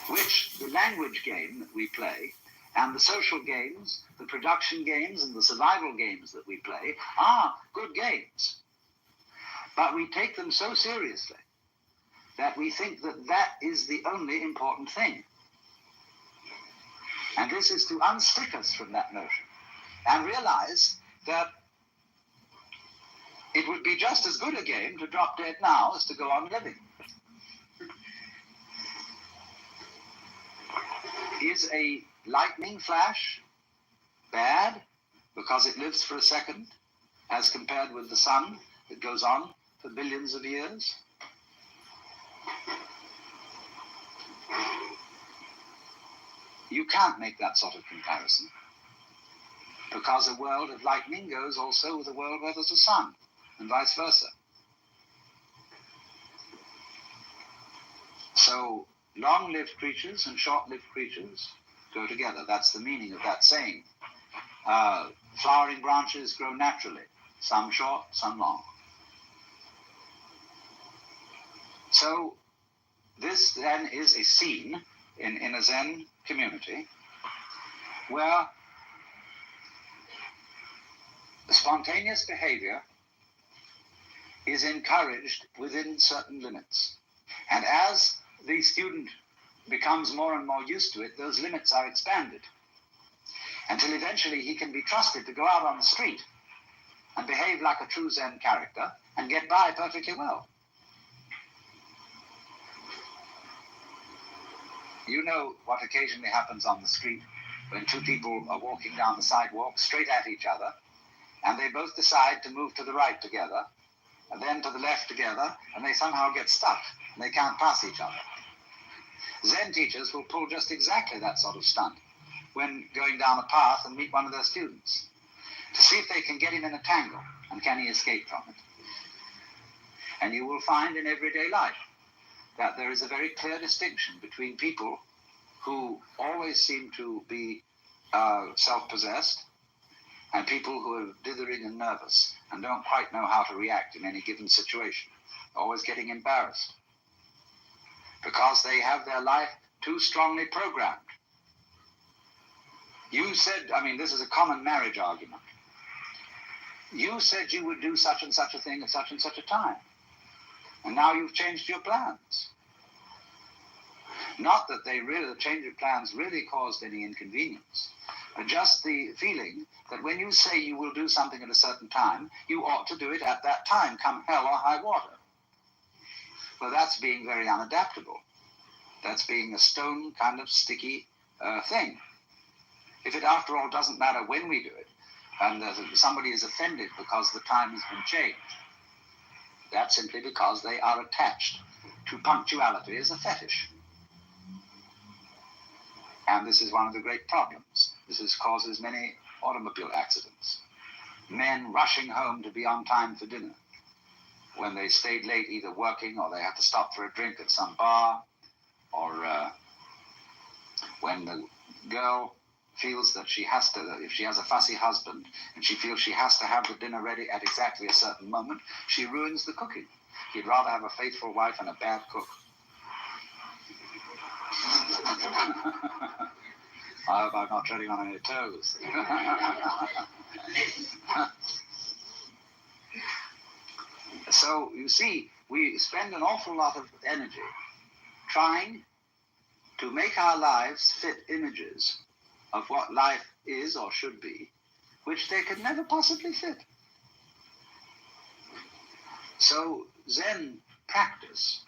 which the language game that we play, and the social games, the production games, and the survival games that we play are good games. But we take them so seriously that we think that that is the only important thing. And this is to unstick us from that notion and realize that it would be just as good a game to drop dead now as to go on living. Is a lightning flash bad because it lives for a second as compared with the sun that goes on for billions of years? You can't make that sort of comparison, because a world of lightning goes also with a world where there's a sun, and vice versa. So long-lived creatures and short-lived creatures go together. That's the meaning of that saying. Flowering branches grow naturally, some short, some long. So this then is a scene in a Zen community where spontaneous behavior is encouraged within certain limits. And as the student becomes more and more used to it, those limits are expanded until eventually he can be trusted to go out on the street and behave like a true Zen character and get by perfectly well. You know what occasionally happens on the street when 2 people are walking down the sidewalk straight at each other, and they both decide to move to the right together, and then to the left together, and they somehow get stuck, and they can't pass each other. Zen teachers will pull just exactly that sort of stunt when going down a path and meet one of their students, to see if they can get him in a tangle, and can he escape from it. And you will find in everyday life that there is a very clear distinction between people who always seem to be self-possessed and people who are dithering and nervous and don't quite know how to react in any given situation, always getting embarrassed because they have their life too strongly programmed. You said, this is a common marriage argument. You said you would do such and such a thing at such and such a time. And now you've changed your plans. Not that the change of plans really caused any inconvenience, but just the feeling that when you say you will do something at a certain time, you ought to do it at that time, come hell or high water. Well, that's being very unadaptable. That's being a stone kind of sticky thing. If it, after all, doesn't matter when we do it, and somebody is offended because the time has been changed, that's simply because they are attached to punctuality as a fetish. And this is one of the great problems. This causes many automobile accidents. Men rushing home to be on time for dinner. when they stayed late, either working or they had to stop for a drink at some bar, or when the girl feels that she has to, if she has a fussy husband and she feels she has to have the dinner ready at exactly a certain moment, she ruins the cooking. He'd rather have a faithful wife and a bad cook. I hope I'm not treading on any toes. So, you see, we spend an awful lot of energy trying to make our lives fit images of what life is or should be, which they could never possibly fit. So, Zen practice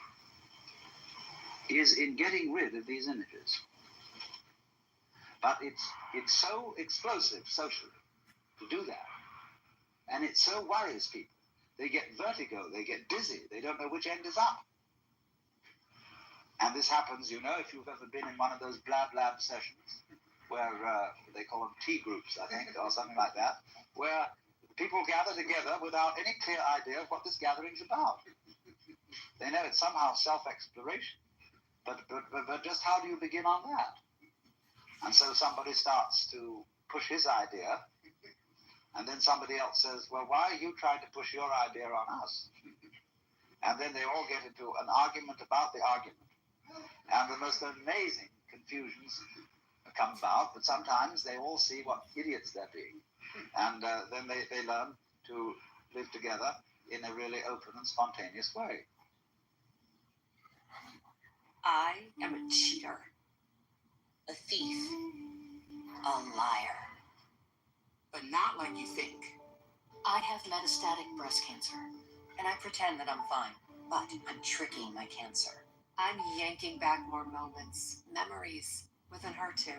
is in getting rid of these images. But it's so explosive socially to do that. And it so worries people. They get vertigo, they get dizzy, they don't know which end is up. And this happens, you know, if you've ever been in one of those blab sessions, where they call them tea groups, I think, or something like that, where people gather together without any clear idea of what this gathering's about. They know it's somehow self-exploration, but just how do you begin on that? And so somebody starts to push his idea, and then somebody else says, well, why are you trying to push your idea on us? And then they all get into an argument about the argument. And the most amazing confusions come about, but sometimes they all see what idiots they're being. And then they learn to live together in a really open and spontaneous way. I am a cheater, a thief, a liar. But not like you think. I have metastatic breast cancer, and I pretend that I'm fine, but I'm tricking my cancer. I'm yanking back more moments, memories, within HER2.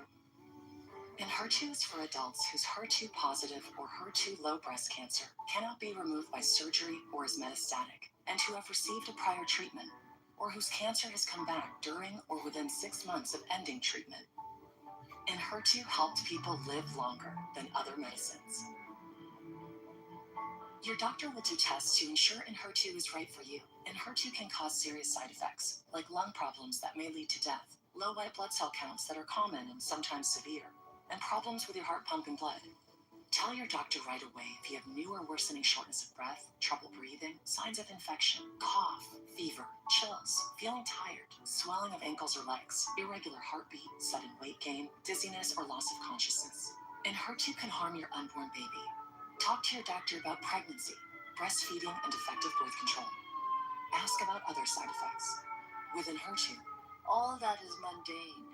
And HER2 is for adults whose HER2 positive or HER2 low breast cancer cannot be removed by surgery or is metastatic, and who have received a prior treatment, or whose cancer has come back during or within 6 months of ending treatment. And HER2 helped people live longer than other medicines. Your doctor will do tests to ensure HER2 is right for you. HER2 can cause serious side effects, like lung problems that may lead to death, low white blood cell counts that are common and sometimes severe, and problems with your heart pumping blood. Tell your doctor right away if you have new or worsening shortness of breath, trouble breathing, signs of infection, cough, fever, chills, feeling tired, swelling of ankles or legs, irregular heartbeat, sudden weight gain, dizziness, or loss of consciousness. HER2 can harm your unborn baby. Talk to your doctor about pregnancy, breastfeeding, and effective birth control. Ask about other side effects. With HER2, all that is mundane,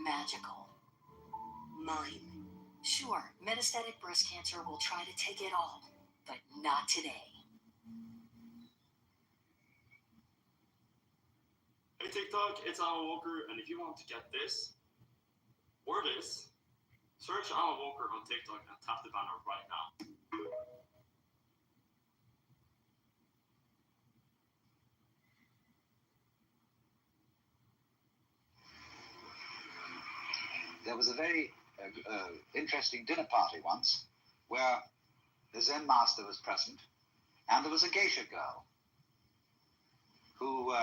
magical, mine. Sure, metastatic breast cancer will try to take it all, but not today. Hey TikTok, it's Alan Walker, and if you want to get this or this, search Alan Walker on TikTok and tap the banner right now. There was a very interesting dinner party once where the Zen master was present, and there was a geisha girl who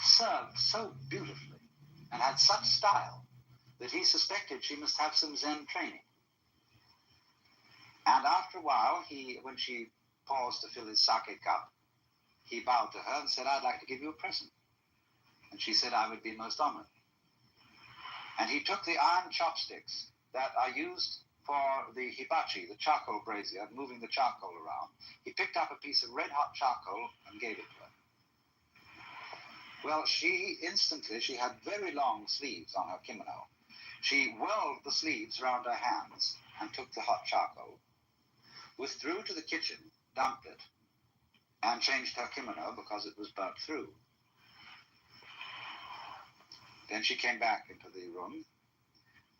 served so beautifully and had such style that he suspected she must have some Zen training. And after a while, when she paused to fill his sake cup, he bowed to her and said, I'd like to give you a present. And she said, I would be most honored. And he took the iron chopsticks that are used for the hibachi, the charcoal brazier, moving the charcoal around. He picked up a piece of red-hot charcoal and gave it to her. Well, she had very long sleeves on her kimono. She whirled the sleeves around her hands and took the hot charcoal, withdrew to the kitchen, dumped it, and changed her kimono because it was burnt through. Then she came back into the room,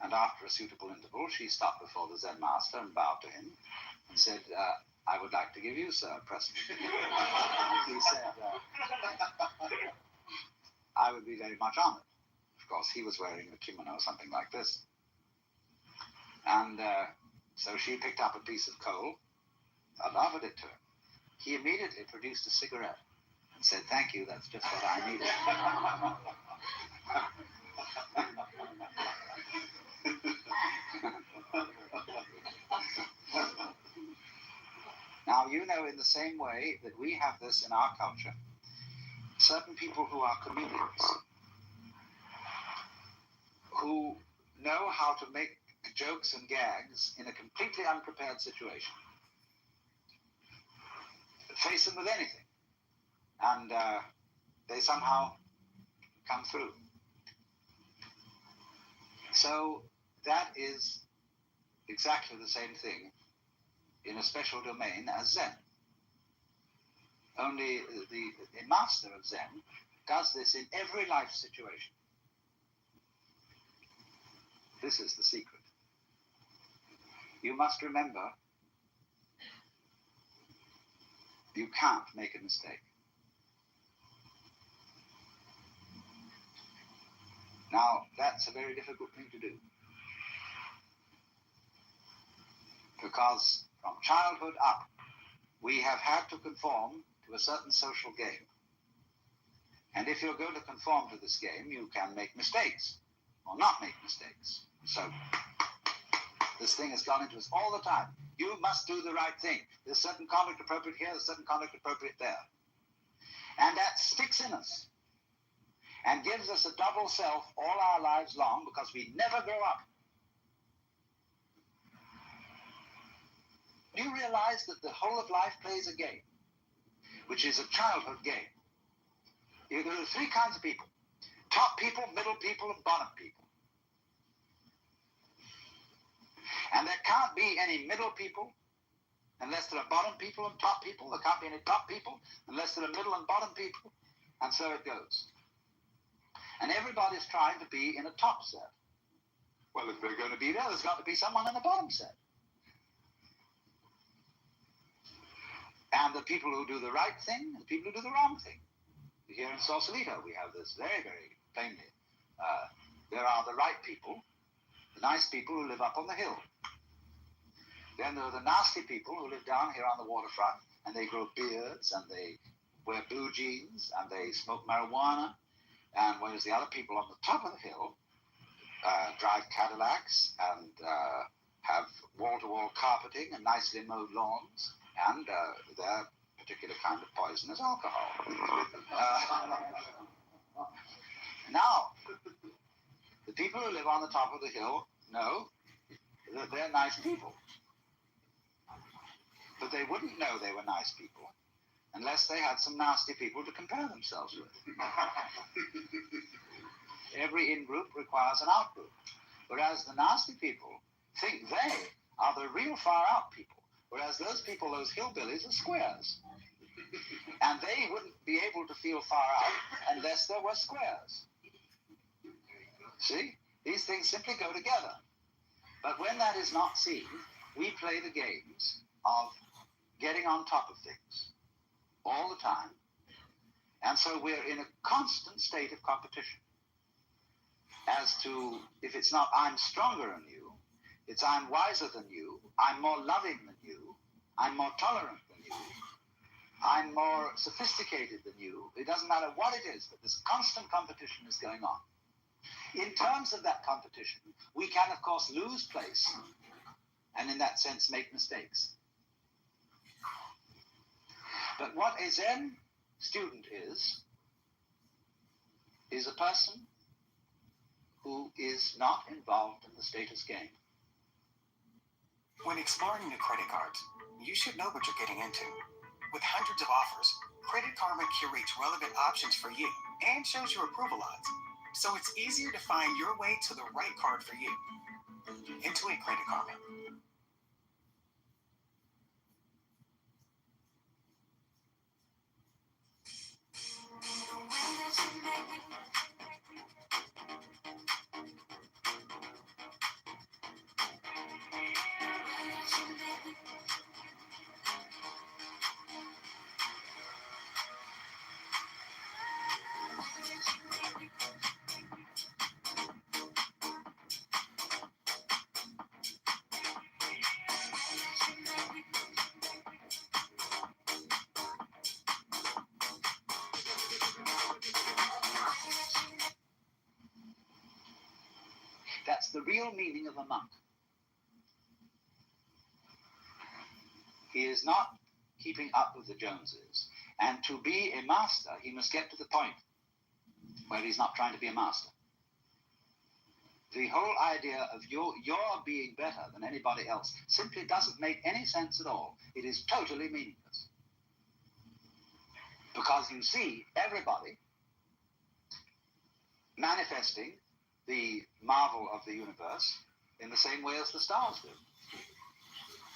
and after a suitable interval, she stopped before the Zen master and bowed to him and said, I would like to give you, sir, a present. He said, I would be very much honored. Of course, he was wearing a kimono, something like this. And so she picked up a piece of coal and offered it to him. he immediately produced a cigarette and said, "Thank you, that's just what I needed." Now, you know, in the same way that we have this in our culture, certain people who are comedians, who know how to make jokes and gags in a completely unprepared situation, face them with anything, and they somehow come through. So that is exactly the same thing in a special domain as Zen. Only the master of Zen does this in every life situation. This is the secret. You must remember, you can't make a mistake. Now, that's a very difficult thing to do. Because from childhood up, we have had to conform to a certain social game. And if you're going to conform to this game, you can make mistakes or not make mistakes. So this thing has gone into us all the time. You must do the right thing. There's certain conduct appropriate here, there's certain conduct appropriate there. And that sticks in us and gives us a double self all our lives long because we never grow up. Do you realize that the whole of life plays a game, which is a childhood game? There are three kinds of people: top people, middle people, and bottom people. And there can't be any middle people unless there are bottom people and top people. There can't be any top people unless there are middle and bottom people. And so it goes. And everybody's trying to be in a top set. Well, if they're going to be there, there's got to be someone in the bottom set. And the people who do the right thing and the people who do the wrong thing. Here in Sausalito, we have this very, very plainly. There are the right people, the nice people who live up on the hill. Then there are the nasty people who live down here on the waterfront, and they grow beards, and they wear blue jeans, and they smoke marijuana. And whereas the other people on the top of the hill drive Cadillacs and have wall-to-wall carpeting and nicely mowed lawns, and their particular kind of poison is alcohol. Now, the people who live on the top of the hill know that they're nice people. But they wouldn't know they were nice people unless they had some nasty people to compare themselves with. Every in-group requires an out-group, whereas the nasty people think they are the real far-out people, whereas those people, those hillbillies, are squares. And they wouldn't be able to feel far out unless there were squares. See? These things simply go together. But when that is not seen, we play the games of getting on top of things all the time. And so we're in a constant state of competition as to, if it's not I'm stronger than you, it's I'm wiser than you, I'm more loving than you, I'm more tolerant than you, I'm more sophisticated than you. It doesn't matter what it is, but this constant competition is going on. In terms of that competition, we can, of course, lose place and in that sense make mistakes. But what a Zen student is a person who is not involved in the status game. When exploring new credit cards, you should know what you're getting into. With hundreds of offers, Credit Karma curates relevant options for you and shows your approval odds, so it's easier to find your way to the right card for you. Intuit Credit Karma. the real meaning of a monk. He is not keeping up with the Joneses. And to be a master, he must get to the point where he's not trying to be a master. The whole idea of your being better than anybody else simply doesn't make any sense at all. It is totally meaningless. Because you see everybody manifesting the marvel of the universe in the same way as the stars do.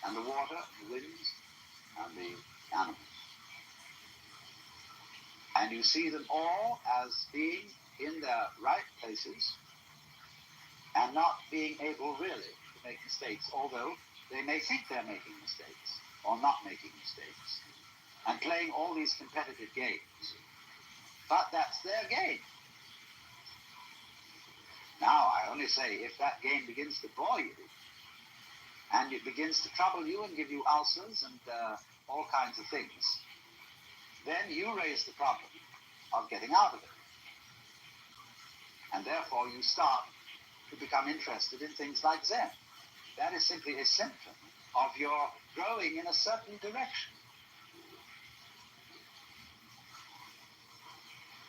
And the water, and the winds, and the animals. And you see them all as being in their right places and not being able really to make mistakes, although they may think they're making mistakes or not making mistakes, and playing all these competitive games. But that's their game. Now, I only say, if that game begins to bore you, and it begins to trouble you and give you ulcers and all kinds of things, then you raise the problem of getting out of it. And therefore you start to become interested in things like Zen. That is simply a symptom of your growing in a certain direction,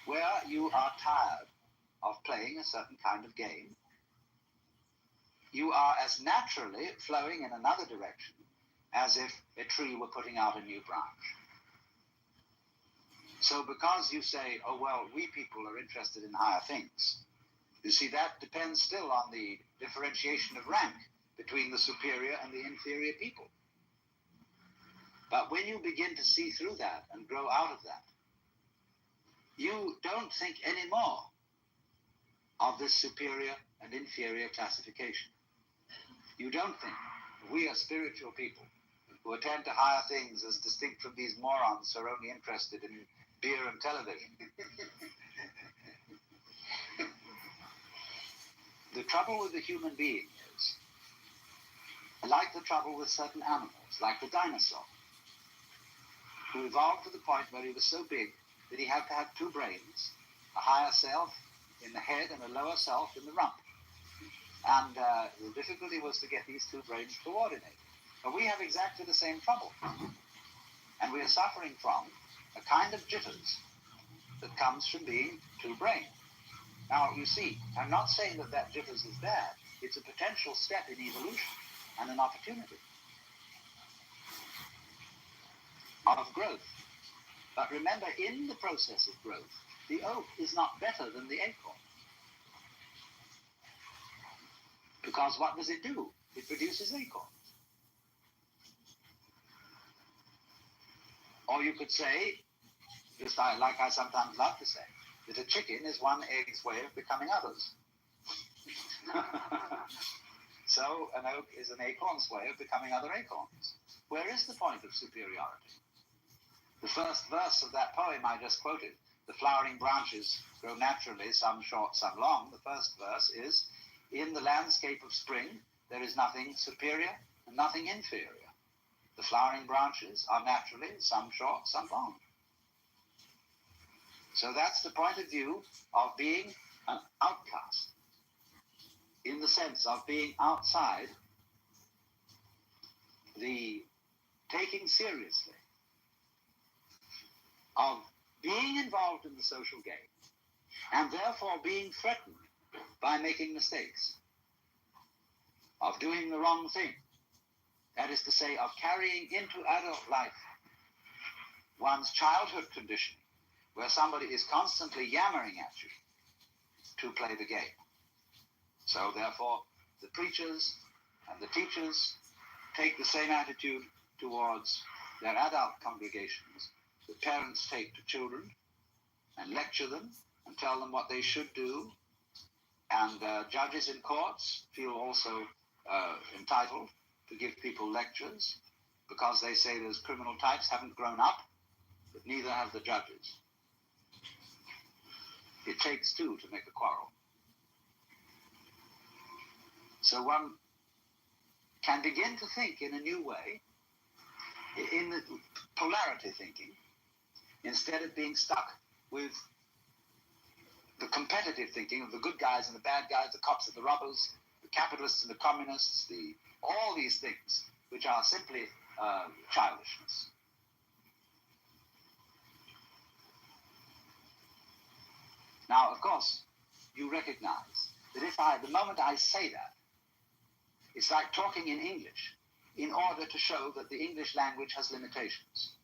where you are tired of playing a certain kind of game. You are as naturally flowing in another direction as if a tree were putting out a new branch. So because you say, oh, well, we people are interested in higher things, you see, that depends still on the differentiation of rank between the superior and the inferior people. But when you begin to see through that and grow out of that, you don't think anymore of this superior and inferior classification. You don't think we are spiritual people who attend to higher things as distinct from these morons who are only interested in beer and television. The trouble with the human being is, like the trouble with certain animals, like the dinosaur, who evolved to the point where he was so big that he had to have two brains, a higher self in the head and a lower self in the rump. And the difficulty was to get these two brains coordinated. But we have exactly the same trouble. And we are suffering from a kind of jitters that comes from being two-brained. Now, you see, I'm not saying that that jitters is bad. It's a potential step in evolution and an opportunity of growth. But remember, in the process of growth, the oak is not better than the acorn. Because what does it do? It produces acorns. Or you could say, just like I sometimes love to say, that a chicken is one egg's way of becoming others. So an oak is an acorn's way of becoming other acorns. Where is the point of superiority? The first verse of that poem I just quoted, the flowering branches grow naturally, some short, some long. The first verse is, in the landscape of spring, there is nothing superior and nothing inferior. The flowering branches are naturally, some short, some long. So that's the point of view of being an outcast, in the sense of being outside the taking seriously of being involved in the social game, and therefore being threatened by making mistakes, of doing the wrong thing. That is to say, of carrying into adult life one's childhood condition, where somebody is constantly yammering at you to play the game. So therefore, the preachers and the teachers take the same attitude towards their adult congregations that parents take to children, and lecture them and tell them what they should do. And judges in courts feel also entitled to give people lectures because they say those criminal types haven't grown up, but neither have the judges. It takes two to make a quarrel. So one can begin to think in a new way, in the polarity thinking, instead of being stuck with the competitive thinking of the good guys and the bad guys, the cops and the robbers, the capitalists and the communists, all these things, which are simply childishness. Now, of course, you recognize that the moment I say that, it's like talking in English in order to show that the English language has limitations.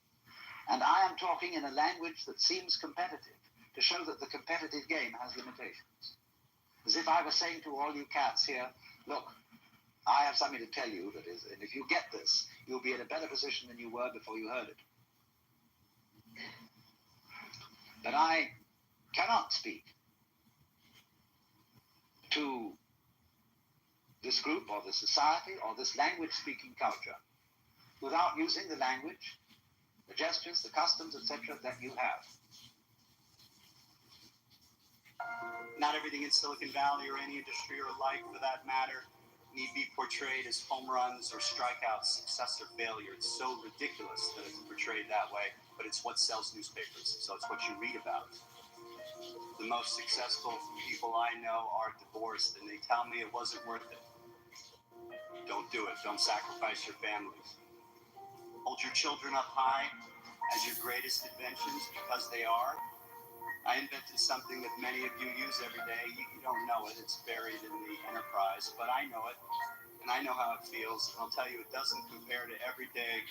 And I am talking in a language that seems competitive to show that the competitive game has limitations. As if I were saying to all you cats here, look, I have something to tell you and if you get this, you'll be in a better position than you were before you heard it. But I cannot speak to this group or this society or this language-speaking culture without using the language, the gestures, the customs, etc. that you have. Not everything in Silicon Valley or any industry or life for that matter need be portrayed as home runs or strikeouts, success or failure. It's so ridiculous that it's portrayed that way, but it's what sells newspapers, so it's what you read about. The most successful people I know are divorced, and they tell me it wasn't worth it. Don't do it. Don't sacrifice your families. Hold your children up high as your greatest inventions, because they are. I invented something that many of you use every day. You don't know it. It's buried in the enterprise, but I know it, and I know how it feels. And I'll tell you, it doesn't compare to every day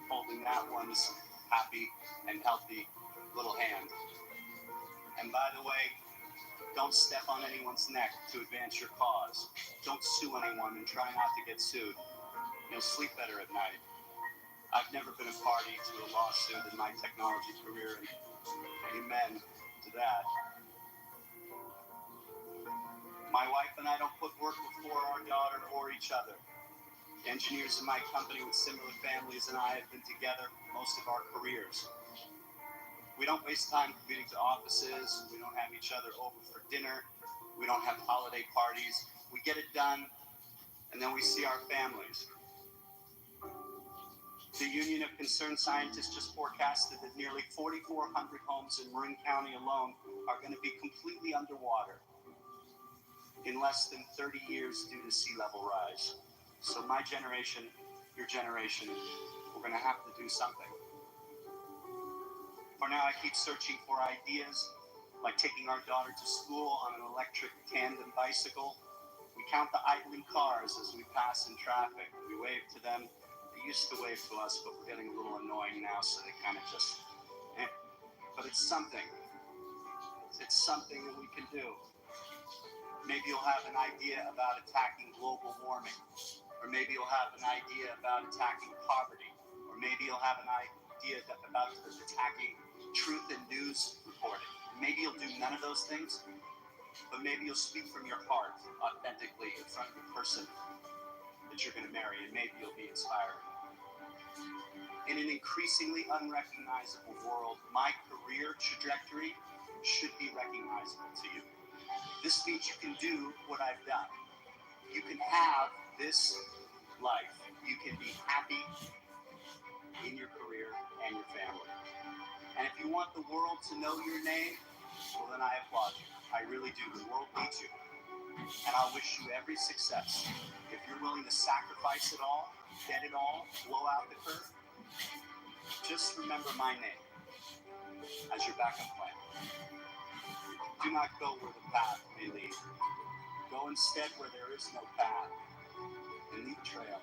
holding that one's happy and healthy little hand. And by the way, don't step on anyone's neck to advance your cause. Don't sue anyone and try not to get sued. You'll sleep better at night. I've never been a party to a lawsuit in my technology career, and amen to that. My wife and I don't put work before our daughter or each other. Engineers in my company with similar families and I have been together most of our careers. We don't waste time commuting to offices. We don't have each other over for dinner. We don't have holiday parties. We get it done, and then we see our families. The Union of Concerned Scientists just forecasted that nearly 4,400 homes in Marin County alone are going to be completely underwater in less than 30 years due to sea level rise. So my generation, your generation, we're going to have to do something. For now, I keep searching for ideas, like taking our daughter to school on an electric tandem bicycle. We count the idling cars as we pass in traffic. We wave to them. They used to wave to us, but we're getting a little annoying now, so they kind of just, But it's something. It's something that we can do. Maybe you'll have an idea about attacking global warming. Or maybe you'll have an idea about attacking poverty. Or maybe you'll have an idea about attacking truth in news reporting. Maybe you'll do none of those things, but maybe you'll speak from your heart authentically in front of the person that you're going to marry, and maybe you'll be inspired. In an increasingly unrecognizable world, my career trajectory should be recognizable to you. This means you can do what I've done. You can have this life. You can be happy in your career and your family. And if you want the world to know your name, well, then I applaud you. I really do. The world needs you. And I'll wish you every success. If you're willing to sacrifice it all, get it all, blow out the curve, just remember my name as your backup plan. Do not go where the path may lead. Go instead where there is no path, and leave a trail.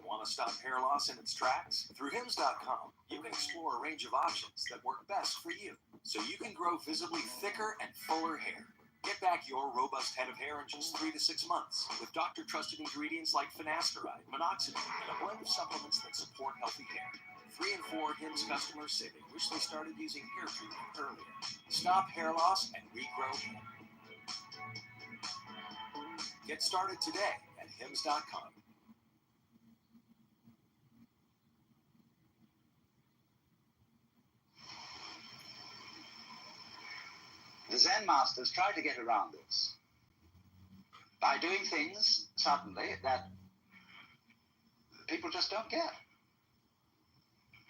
Want to stop hair loss in its tracks? Through Hims.com, you can explore a range of options that work best for you, so you can grow visibly thicker and fuller hair. Get back your robust head of hair in just 3 to 6 months with doctor-trusted ingredients like finasteride, minoxidil, and a blend of supplements that support healthy hair. 3 in 4 Hims customers say they wish they started using hair treatment earlier. Stop hair loss and regrow hair. Get started today at Hims.com. The the Zen masters try to get around this by doing things, suddenly, that people just don't get.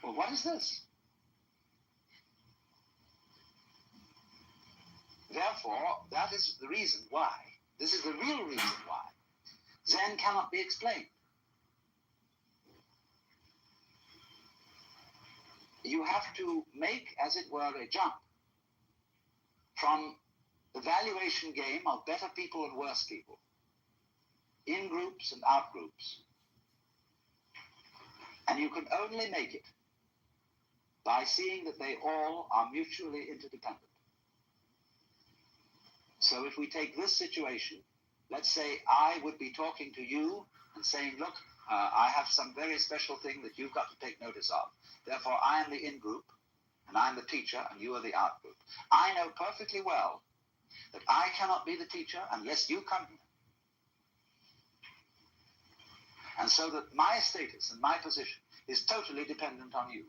Well, what is this? Therefore, that is the reason why. This is the real reason why Zen cannot be explained. You have to make, as it were, a jump from the valuation game of better people and worse people, in groups and out groups. And you can only make it by seeing that they all are mutually interdependent. So if we take this situation, let's say I would be talking to you and saying, look, I have some very special thing that you've got to take notice of. Therefore, I am the in-group, and I'm the teacher, and you are the out-group. I know perfectly well that I cannot be the teacher unless you come here. And so that my status and my position is totally dependent on you.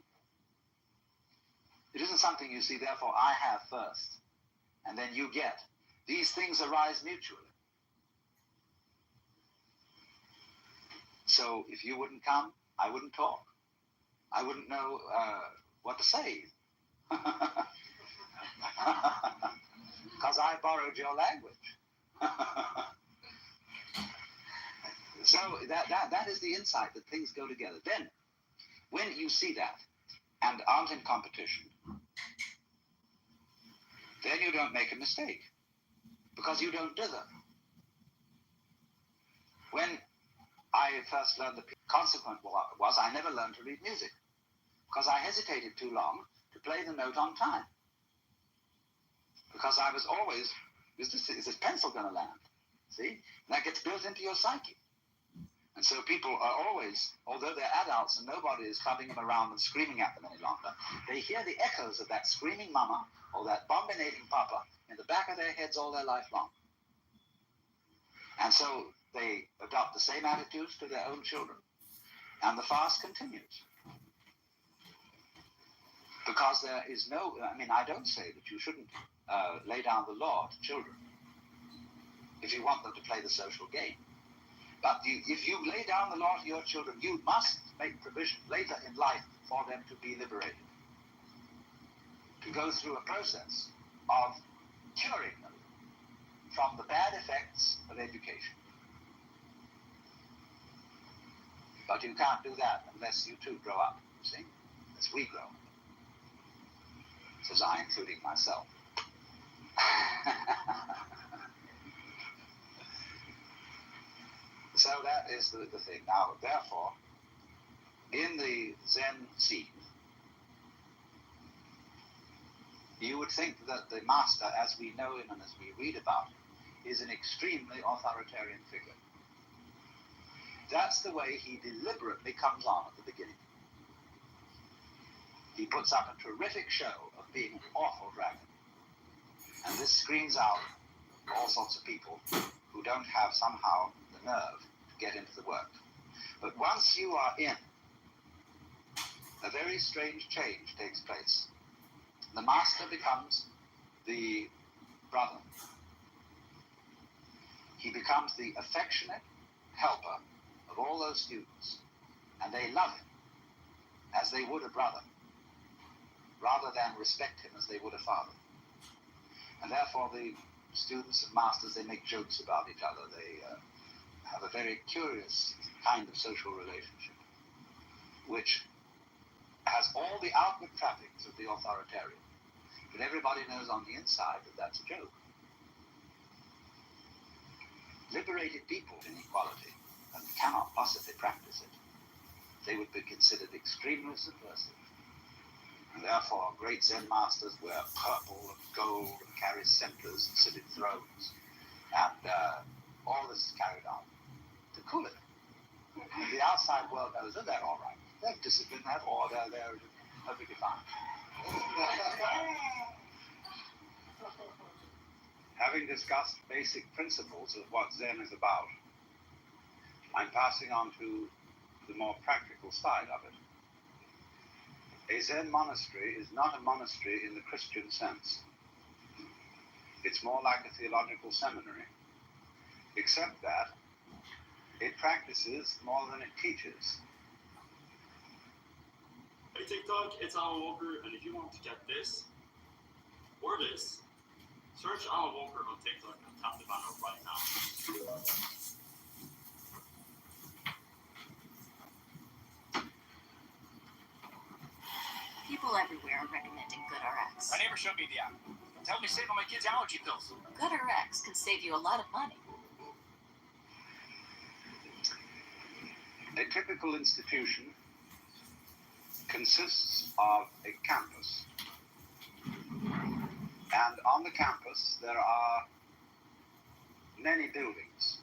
It isn't something, you see, therefore I have first, and then you get. These things arise mutually. So if you wouldn't come, I wouldn't talk. I wouldn't know what to say. Because I borrowed your language. So that is the insight, that things go together. Then, when you see that and aren't in competition, then you don't make a mistake, because you don't dither. When I first learned the consequence was I never learned to read music, because I hesitated too long to play the note on time. Because I was always, is this pencil going to land? See? And that gets built into your psyche. And so people are always, although they're adults and nobody is clubbing them around and screaming at them any longer, they hear the echoes of that screaming mama or that bombinating papa in the back of their heads all their life long. And so they adopt the same attitudes to their own children. And the fast continues. Because there is no, I don't say that you shouldn't lay down the law to children if you want them to play the social game. But if you lay down the law to your children, you must make provision later in life for them to be liberated, to go through a process of curing them from the bad effects of education. But you can't do that unless you too grow up, you see, as we grow. Says I, including myself. So that is the thing. Now, therefore, in the Zen scene, you would think that the master, as we know him and as we read about him, is an extremely authoritarian figure. That's the way he deliberately comes on at the beginning. He puts up a terrific show of being an awful dragon. And this screens out all sorts of people who don't have somehow the nerve to get into the work. But once you are in, a very strange change takes place. The master becomes the brother. He becomes the affectionate helper of all those students, and they love him as they would a brother, rather than respect him as they would a father. And therefore the students and masters, they make jokes about each other. They have a very curious kind of social relationship, which has all the outward trappings of the authoritarian. But everybody knows on the inside that that's a joke. Liberated people in equality and cannot possibly practice it. They would be considered extremely subversive. And therefore, great Zen masters wear purple and gold and carry scepters and sit in thrones. And all this is carried on to cool it. And the outside world knows that they're all right. They have discipline, they have order, they're perfectly fine. Having discussed basic principles of what Zen is about, I'm passing on to the more practical side of it. A Zen monastery is not a monastery in the Christian sense. It's more like a theological seminary, except that it practices more than it teaches. Hey TikTok, it's Alan Walker, and if you want to get this or this, search Alan Walker on TikTok and tap the banner right now. People everywhere are recommending GoodRx. My neighbor showed me the app. It's helped me save on my kids' allergy pills. GoodRx can save you a lot of money. A typical institution consists of a campus. And on the campus, there are many buildings.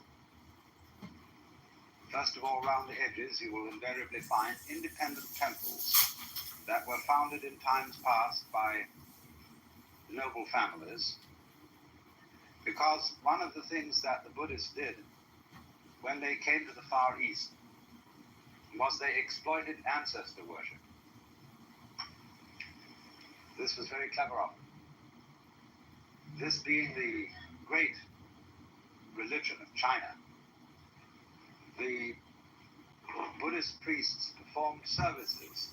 First of all, around the edges, you will invariably find independent temples that were founded in times past by noble families, because one of the things that the Buddhists did when they came to the Far East was they exploited ancestor worship. This was very clever of them. This being the great religion of China, the Buddhist priests performed services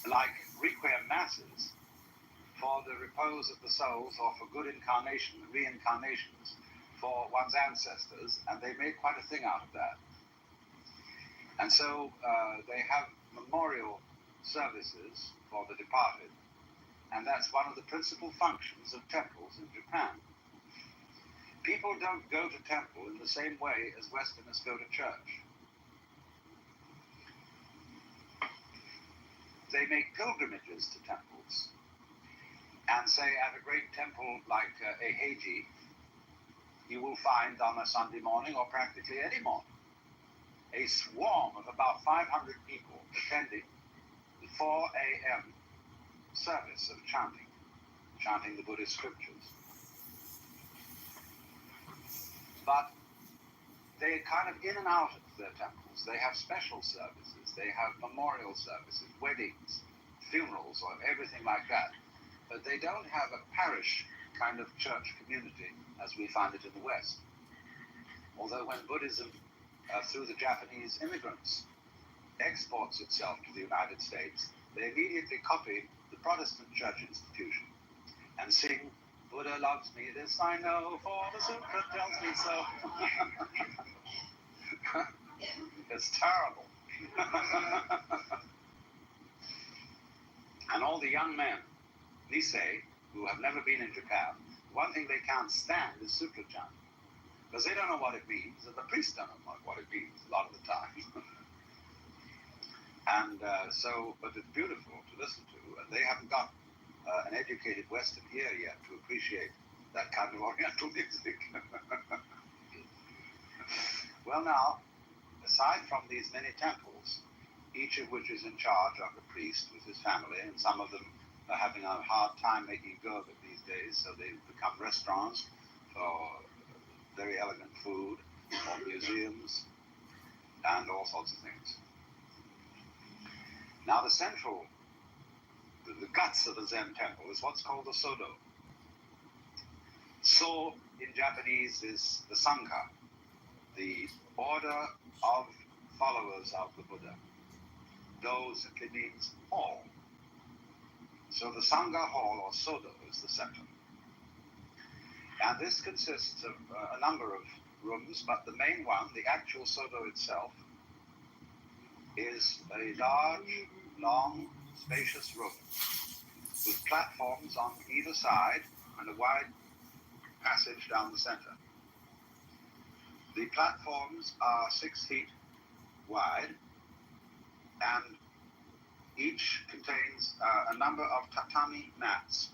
like requiem masses for the repose of the souls or for good incarnation, reincarnations for one's ancestors, and they made quite a thing out of that. And so they have memorial services for the departed, and that's one of the principal functions of temples in Japan. People don't go to temple in the same way as Westerners go to church. They make pilgrimages to temples, and say at a great temple like Eiheiji, you will find on a Sunday morning, or practically any morning, a swarm of about 500 people attending the 4 a.m. service of chanting the Buddhist scriptures. But they're kind of in and out of their temples. They have special services, they have memorial services, weddings, funerals, or everything like that. But they don't have a parish kind of church community as we find it in the West. Although when Buddhism, through the Japanese immigrants, exports itself to the United States, they immediately copy the Protestant church institution and sing, "Buddha loves me, this I know, for the sutra tells me so." It's terrible. And all the young men, Nisei, who have never been in Japan, one thing they can't stand is sutra chanting, because they don't know what it means, and the priests don't know what it means a lot of the time. And but it's beautiful to listen to, and they haven't got an educated Western ear yet to appreciate that kind of Oriental music. Well, now, aside from these many temples, each of which is in charge of a priest with his family, and some of them are having a hard time making go of it these days, so they've become restaurants for very elegant food, or museums, and all sorts of things. Now the guts of a Zen temple is what's called the Sodo. So in Japanese is the Sangha, the order of followers of the Buddha. Do simply means hall. So the Sangha hall, or Sodo, is the center. And this consists of a number of rooms, but the main one, the actual Sodo itself, is a large, long, spacious room with platforms on either side and a wide passage down the center. The platforms are 6 feet wide, and each contains a number of tatami mats,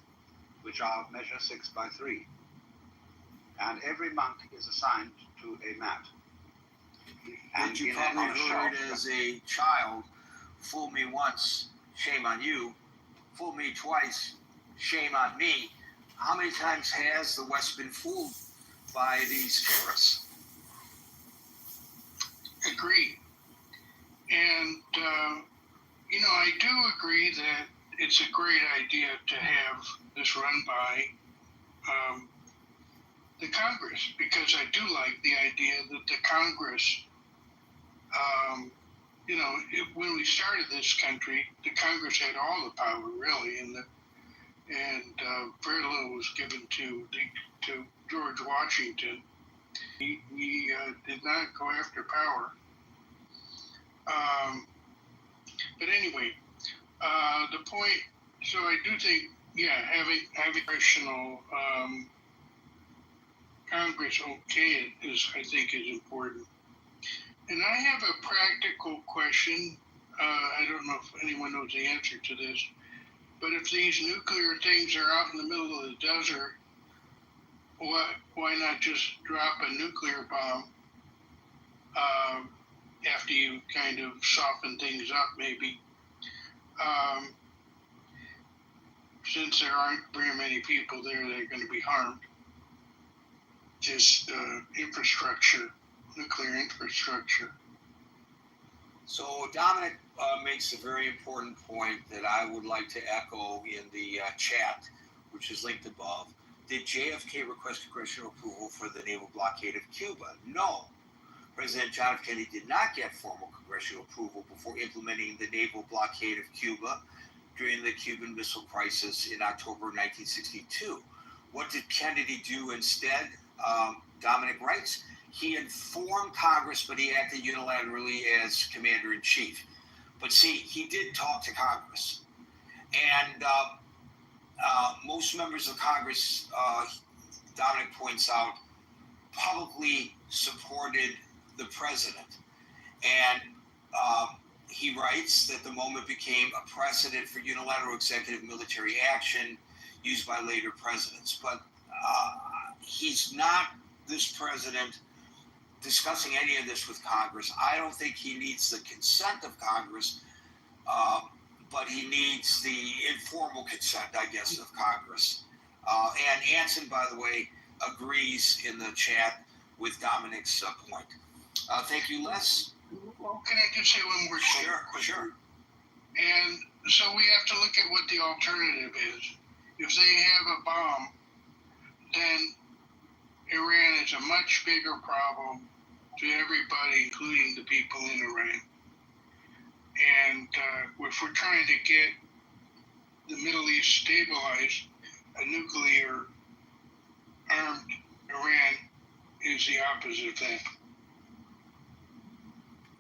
which are measure 6 by 3. And every monk is assigned to a mat. And you probably heard as a child, "Fool me once, shame on you. Fool me twice, shame on me." How many times has the West been fooled by these terrorists? Agreed. And, I do agree that it's a great idea to have this run by the Congress, because I do like the idea that the Congress, when we started this country, the Congress had all the power really, and very little was given to George Washington. We did not go after power. But anyway, the point. So I do think, having congressional Congress okay it is, I think, is important. And I have a practical question. I don't know if anyone knows the answer to this, but if these nuclear things are out in the middle of the desert, why not just drop a nuclear bomb after you kind of soften things up, maybe? Since there aren't very many people there that are going to be harmed. Just infrastructure, nuclear infrastructure. So Dominic makes a very important point that I would like to echo in the chat, which is linked above. Did JFK request congressional approval for the naval blockade of Cuba? No. President John F. Kennedy did not get formal congressional approval before implementing the naval blockade of Cuba during the Cuban Missile Crisis in October 1962. What did Kennedy do instead? Dominic writes, he informed Congress, but he acted unilaterally as commander-in-chief. But see, he did talk to Congress. And most members of Congress, Dominic points out, publicly supported the president. And he writes that the moment became a precedent for unilateral executive military action used by later presidents. But he's not, this president, discussing any of this with Congress. I don't think he needs the consent of Congress, but he needs the informal consent, I guess, of Congress. And Anson, by the way, agrees in the chat with Dominic's point. Thank you, Les. Well, can I just say one more thing? Sure. And so we have to look at what the alternative is. If they have a bomb, then Iran is a much bigger problem to everybody, including the people in Iran. And if we're trying to get the Middle East stabilized, a nuclear armed Iran is the opposite of that.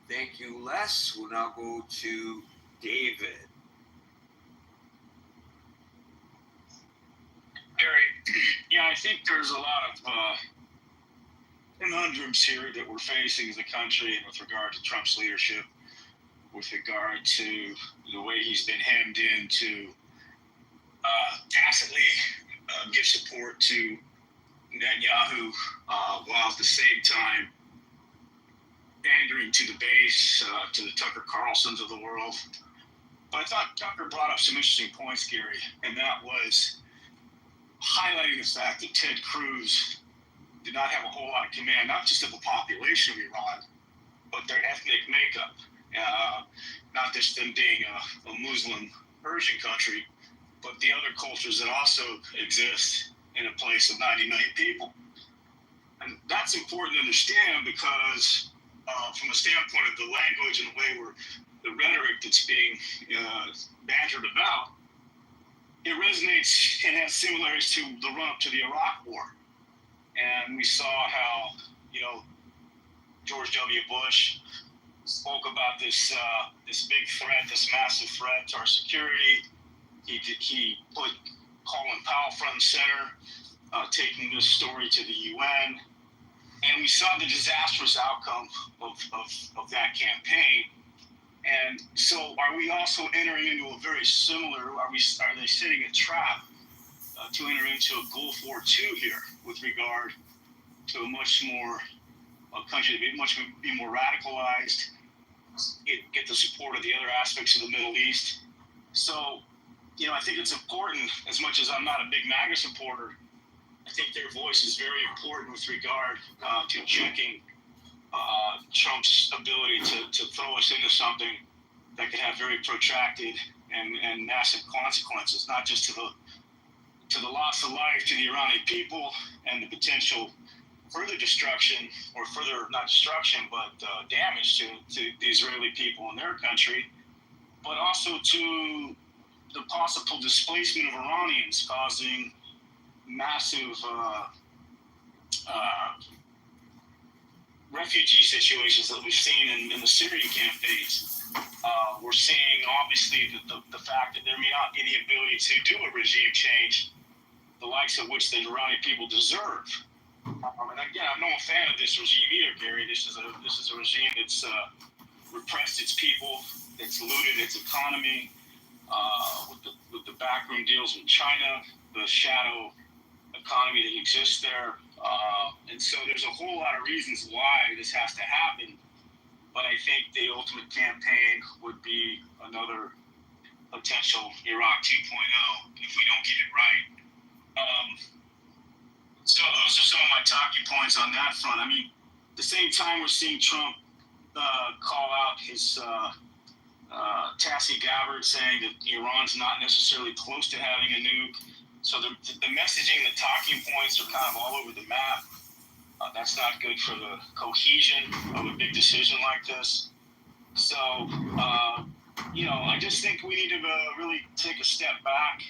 Thank you, Les. We'll now go to David. Gary, I think there's a lot of conundrums here that we're facing as a country and with regard to Trump's leadership, with regard to the way he's been hemmed in to tacitly give support to Netanyahu while at the same time pandering to the base, to the Tucker Carlsons of the world. But I thought Tucker brought up some interesting points, Gary, and that was highlighting the fact that Ted Cruz did not have a whole lot of command, not just of the population of Iran, but their ethnic makeup. Not just them being a Muslim Persian country, but the other cultures that also exist in a place of 90 million people. And that's important to understand because from a standpoint of the language and the way the rhetoric that's being bantered about, it resonates and has similarities to the run-up to the Iraq War. And we saw how, George W. Bush spoke about this big threat, this massive threat to our security. He put Colin Powell front and center, taking this story to the UN. And we saw the disastrous outcome of that campaign. And so are we also entering into a very similar, are they setting a trap to enter into a Gulf War II here with regard to a country to be more radicalized, get the support of the other aspects of the Middle East. So, I think it's important, as much as I'm not a big MAGA supporter, I think their voice is very important with regard to checking Trump's ability to throw us into something that could have very protracted and massive consequences, not just to to the loss of life to the Iranian people and the potential further destruction, or further, not destruction, but damage to the Israeli people in their country, but also to the possible displacement of Iranians, causing massive refugee situations that we've seen in the Syrian campaigns. We're seeing, obviously, the fact that there may not be the ability to do a regime change, the likes of which the Iranian people deserve. And again, I'm no fan of this regime either, Gary. This is a regime that's repressed its people, that's looted its economy, with the backroom deals with China, the shadow economy that exists there. And so there's a whole lot of reasons why this has to happen. But I think the ultimate campaign would be another potential Iraq 2.0 if we don't get it right. So those are some of my talking points on that front. I mean, at the same time, we're seeing Trump call out his Tassie Gabbard, saying that Iran's not necessarily close to having a nuke. So the messaging, the talking points are kind of all over the map. That's not good for the cohesion of a big decision like this. So, I just think we need to really take a step back.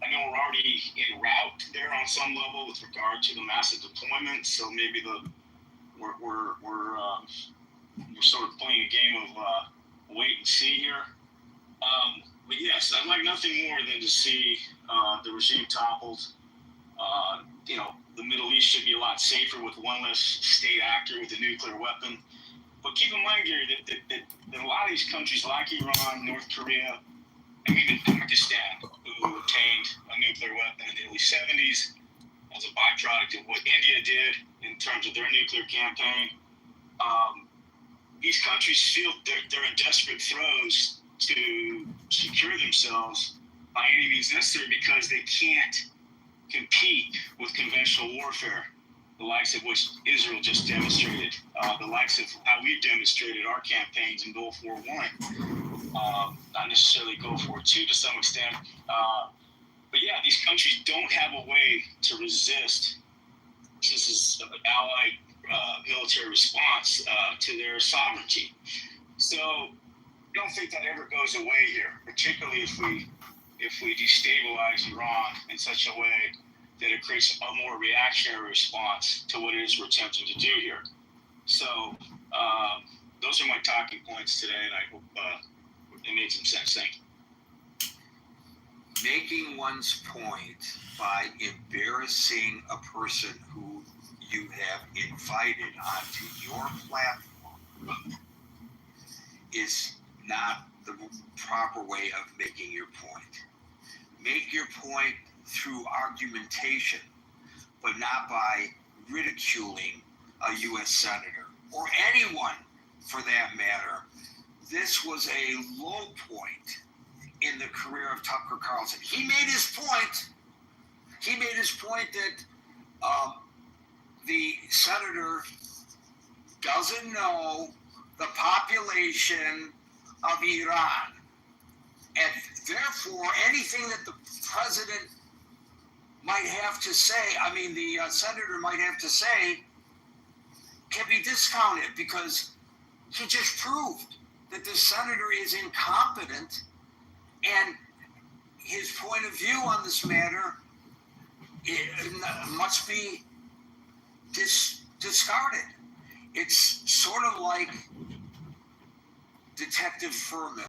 I know we're already en route there on some level with regard to the massive deployment. So maybe we're sort of playing a game of wait and see here. But yes, I'd like nothing more than to see the regime toppled. The Middle East should be a lot safer with one less state actor with a nuclear weapon. But keep in mind, Gary, that a lot of these countries like Iran, North Korea, and even Pakistan, who obtained a nuclear weapon in the early 70s as a byproduct of what India did in terms of their nuclear campaign, these countries feel they're in desperate throes to secure themselves by any means necessary because they can't compete with conventional warfare, the likes of which Israel just demonstrated, the likes of how we've demonstrated our campaigns in Gulf War I, not necessarily Gulf War II to some extent. But yeah, these countries don't have a way to resist. This is an allied military response to their sovereignty. So I don't think that ever goes away here, particularly if we destabilize Iran in such a way that it creates a more reactionary response to what it is we're attempting to do here. So those are my talking points today, and I hope it made some sense. Thank you. Making one's point by embarrassing a person who you have invited onto your platform is not the proper way of making your point. Make your point through argumentation, but not by ridiculing a U.S. senator or anyone for that matter. This was a low point in the career of Tucker Carlson. He made his point. He made his point that the senator doesn't know the population of Iran. And therefore, anything that the president might have to say, the senator might have to say, can be discounted because he just proved that the senator is incompetent and his point of view on this matter must be discarded. It's sort of like Detective Furman.